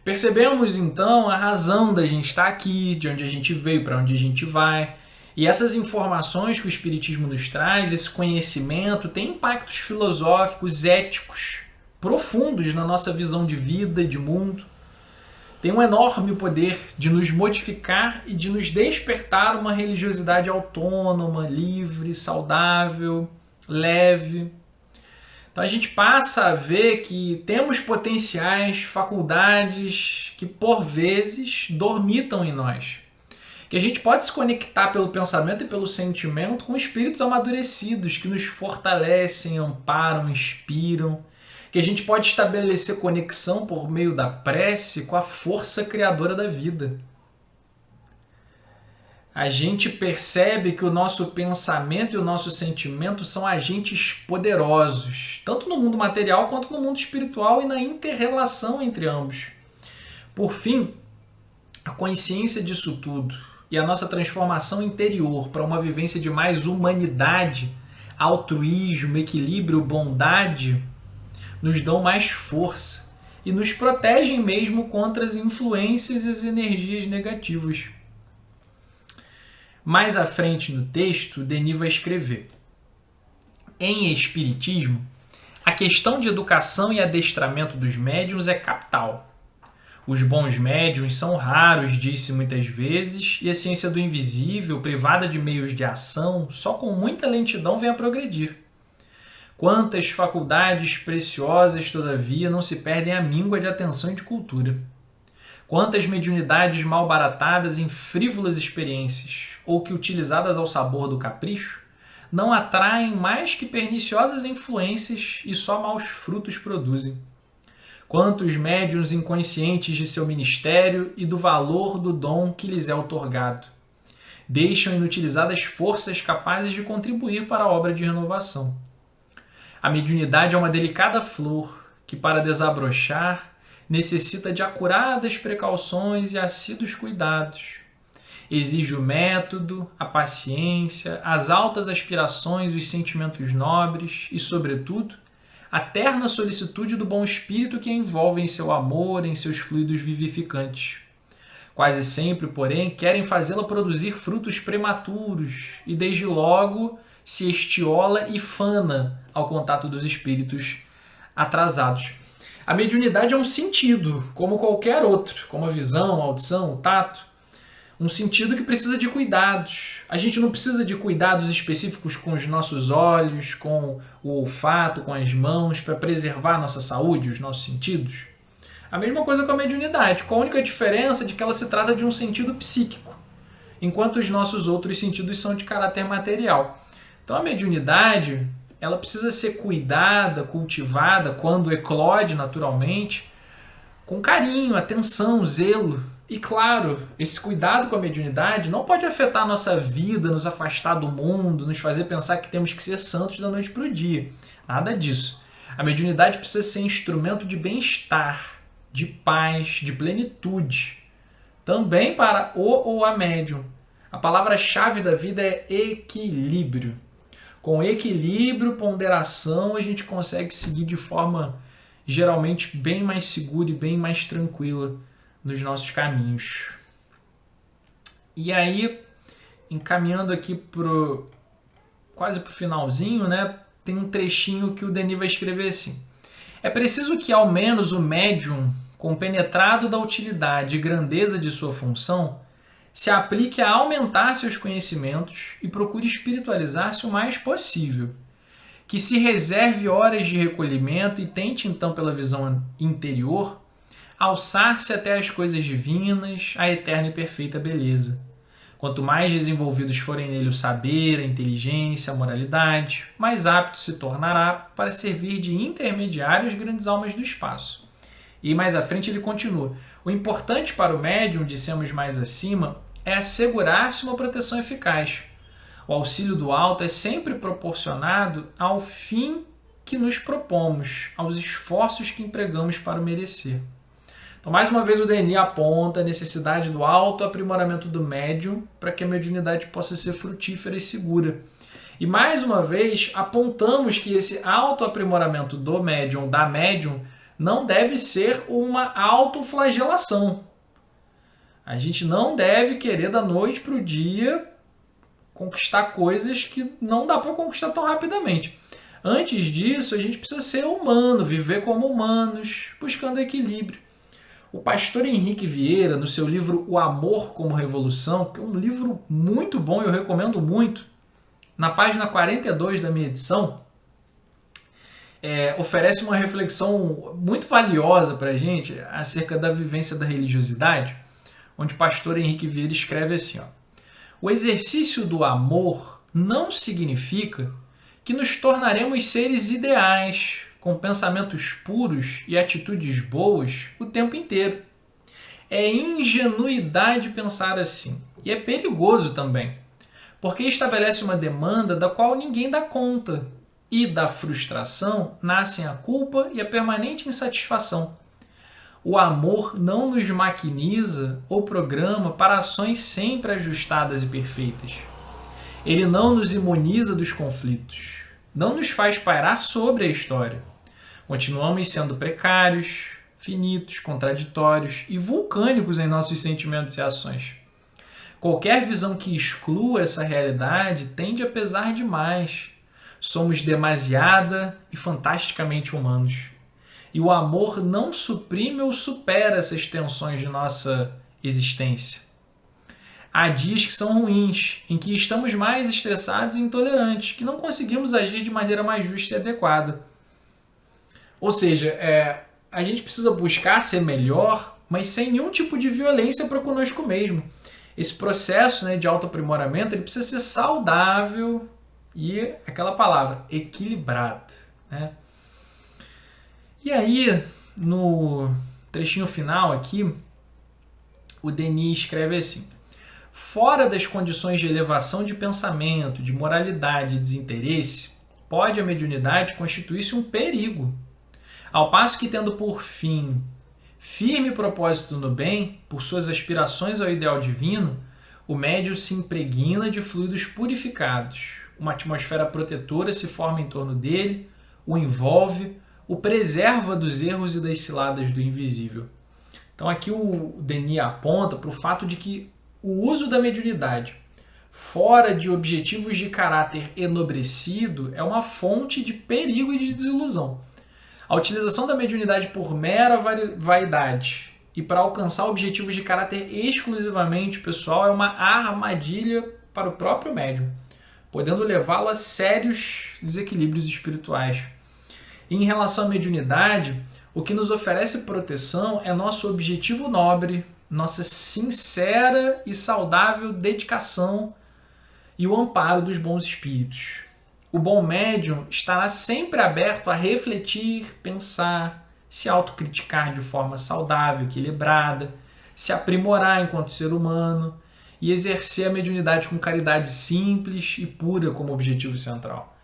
Percebemos, então, a razão da gente estar aqui, de onde a gente veio, para onde a gente vai. E essas informações que o Espiritismo nos traz, esse conhecimento, tem impactos filosóficos, éticos, profundos na nossa visão de vida, de mundo. Tem um enorme poder de nos modificar e de nos despertar uma religiosidade autônoma, livre, saudável, leve. Então a gente passa a ver que temos potenciais, faculdades que por vezes dormitam em nós. Que a gente pode se conectar pelo pensamento e pelo sentimento com espíritos amadurecidos que nos fortalecem, amparam, inspiram. Que a gente pode estabelecer conexão por meio da prece com a força criadora da vida. A gente percebe que o nosso pensamento e o nosso sentimento são agentes poderosos, tanto no mundo material quanto no mundo espiritual e na inter-relação entre ambos. Por fim, a consciência disso tudo e a nossa transformação interior para uma vivência de mais humanidade, altruísmo, equilíbrio, bondade, nos dão mais força e nos protegem mesmo contra as influências e as energias negativas. Mais à frente no texto, Denis vai escrever: em Espiritismo, a questão de educação e adestramento dos médiuns é capital. Os bons médiuns são raros, disse muitas vezes, e a ciência do invisível, privada de meios de ação, só com muita lentidão vem a progredir. Quantas faculdades preciosas, todavia, não se perdem à míngua de atenção e de cultura. Quantas mediunidades mal baratadas em frívolas experiências, ou que utilizadas ao sabor do capricho, não atraem mais que perniciosas influências e só maus frutos produzem. Quantos médiuns inconscientes de seu ministério e do valor do dom que lhes é outorgado, deixam inutilizadas forças capazes de contribuir para a obra de renovação. A mediunidade é uma delicada flor que, para desabrochar, necessita de acuradas precauções e assíduos cuidados. Exige o método, a paciência, as altas aspirações, os sentimentos nobres e, sobretudo, a terna solicitude do bom espírito que envolve em seu amor, em seus fluidos vivificantes. Quase sempre, porém, querem fazê-la produzir frutos prematuros e desde logo se estiola e fana ao contato dos espíritos atrasados. A mediunidade é um sentido, como qualquer outro, como a visão, a audição, o tato. Um sentido que precisa de cuidados. A gente não precisa de cuidados específicos com os nossos olhos, com o olfato, com as mãos, para preservar a nossa saúde, os nossos sentidos. A mesma coisa com a mediunidade, com a única diferença de que ela se trata de um sentido psíquico, enquanto os nossos outros sentidos são de caráter material. Então a mediunidade, ela precisa ser cuidada, cultivada, quando eclode naturalmente, com carinho, atenção, zelo. E claro, esse cuidado com a mediunidade não pode afetar a nossa vida, nos afastar do mundo, nos fazer pensar que temos que ser santos da noite para o dia. Nada disso. A mediunidade precisa ser instrumento de bem-estar, de paz, de plenitude. Também para o ou a médium. A palavra-chave da vida é equilíbrio. Com equilíbrio, ponderação, a gente consegue seguir de forma geralmente bem mais segura e bem mais tranquila nos nossos caminhos. E aí, encaminhando aqui quase para o finalzinho, né, tem um trechinho que o Denis vai escrever assim. É preciso que ao menos o médium, compenetrado da utilidade e grandeza de sua função, se aplique a aumentar seus conhecimentos e procure espiritualizar-se o mais possível. Que se reserve horas de recolhimento e tente então pela visão interior alçar-se até as coisas divinas, a eterna e perfeita beleza. Quanto mais desenvolvidos forem nele o saber, a inteligência, a moralidade, mais apto se tornará para servir de intermediário às grandes almas do espaço. E mais à frente ele continua. O importante para o médium, dissemos mais acima, é assegurar-se uma proteção eficaz. O auxílio do alto é sempre proporcionado ao fim que nos propomos, aos esforços que empregamos para o merecer. Então, mais uma vez, o Denis aponta a necessidade do autoaprimoramento do médium para que a mediunidade possa ser frutífera e segura. E, mais uma vez, apontamos que esse autoaprimoramento do médium, da médium, não deve ser uma autoflagelação. A gente não deve querer da noite para o dia conquistar coisas que não dá para conquistar tão rapidamente. Antes disso, a gente precisa ser humano, viver como humanos, buscando equilíbrio. O pastor Henrique Vieira, no seu livro O Amor como Revolução, que é um livro muito bom, eu recomendo muito, na página 42 da minha edição, oferece uma reflexão muito valiosa para a gente acerca da vivência da religiosidade, onde o pastor Henrique Vieira escreve assim, ó, o exercício do amor não significa que nos tornaremos seres ideais, com pensamentos puros e atitudes boas o tempo inteiro. É ingenuidade pensar assim. E é perigoso também, porque estabelece uma demanda da qual ninguém dá conta. E da frustração nascem a culpa e a permanente insatisfação. O amor não nos maquiniza ou programa para ações sempre ajustadas e perfeitas. Ele não nos imuniza dos conflitos. Não nos faz pairar sobre a história. Continuamos sendo precários, finitos, contraditórios e vulcânicos em nossos sentimentos e ações. Qualquer visão que exclua essa realidade tende a pesar demais. Somos demasiada e fantasticamente humanos. E o amor não suprime ou supera essas tensões de nossa existência. Há dias que são ruins, em que estamos mais estressados e intolerantes, que não conseguimos agir de maneira mais justa e adequada. Ou seja, a gente precisa buscar ser melhor, mas sem nenhum tipo de violência para conosco mesmo. Esse processo, né, de autoaprimoramento ele precisa ser saudável e, aquela palavra, equilibrado. Né? E aí, no trechinho final aqui, o Denis escreve assim, fora das condições de elevação de pensamento, de moralidade e desinteresse, pode a mediunidade constituir-se um perigo. Ao passo que, tendo por fim firme propósito no bem, por suas aspirações ao ideal divino, o médium se impregna de fluidos purificados. Uma atmosfera protetora se forma em torno dele, o envolve, o preserva dos erros e das ciladas do invisível. Então aqui o Denis aponta para o fato de que o uso da mediunidade fora de objetivos de caráter enobrecido é uma fonte de perigo e de desilusão. A utilização da mediunidade por mera vaidade e para alcançar objetivos de caráter exclusivamente pessoal é uma armadilha para o próprio médium, podendo levá-lo a sérios desequilíbrios espirituais. E em relação à mediunidade, o que nos oferece proteção é nosso objetivo nobre, nossa sincera e saudável dedicação e o amparo dos bons espíritos. O bom médium estará sempre aberto a refletir, pensar, se autocriticar de forma saudável, equilibrada, se aprimorar enquanto ser humano e exercer a mediunidade com caridade simples e pura como objetivo central.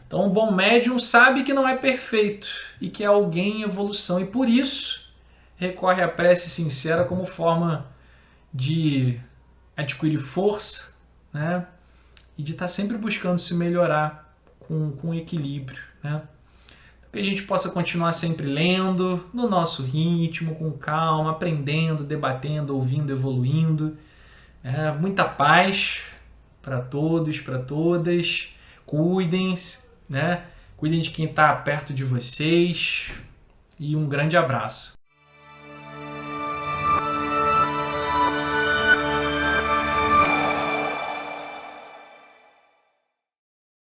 Então, o bom médium sabe que não é perfeito e que é alguém em evolução e, por isso, recorre à prece sincera como forma de adquirir força, né? E de estar sempre buscando se melhorar com equilíbrio, né? Que a gente possa continuar sempre lendo, no nosso ritmo, com calma, aprendendo, debatendo, ouvindo, evoluindo. Muita paz para todos, para todas. Cuidem-se, né? Cuidem de quem está perto de vocês. E um grande abraço.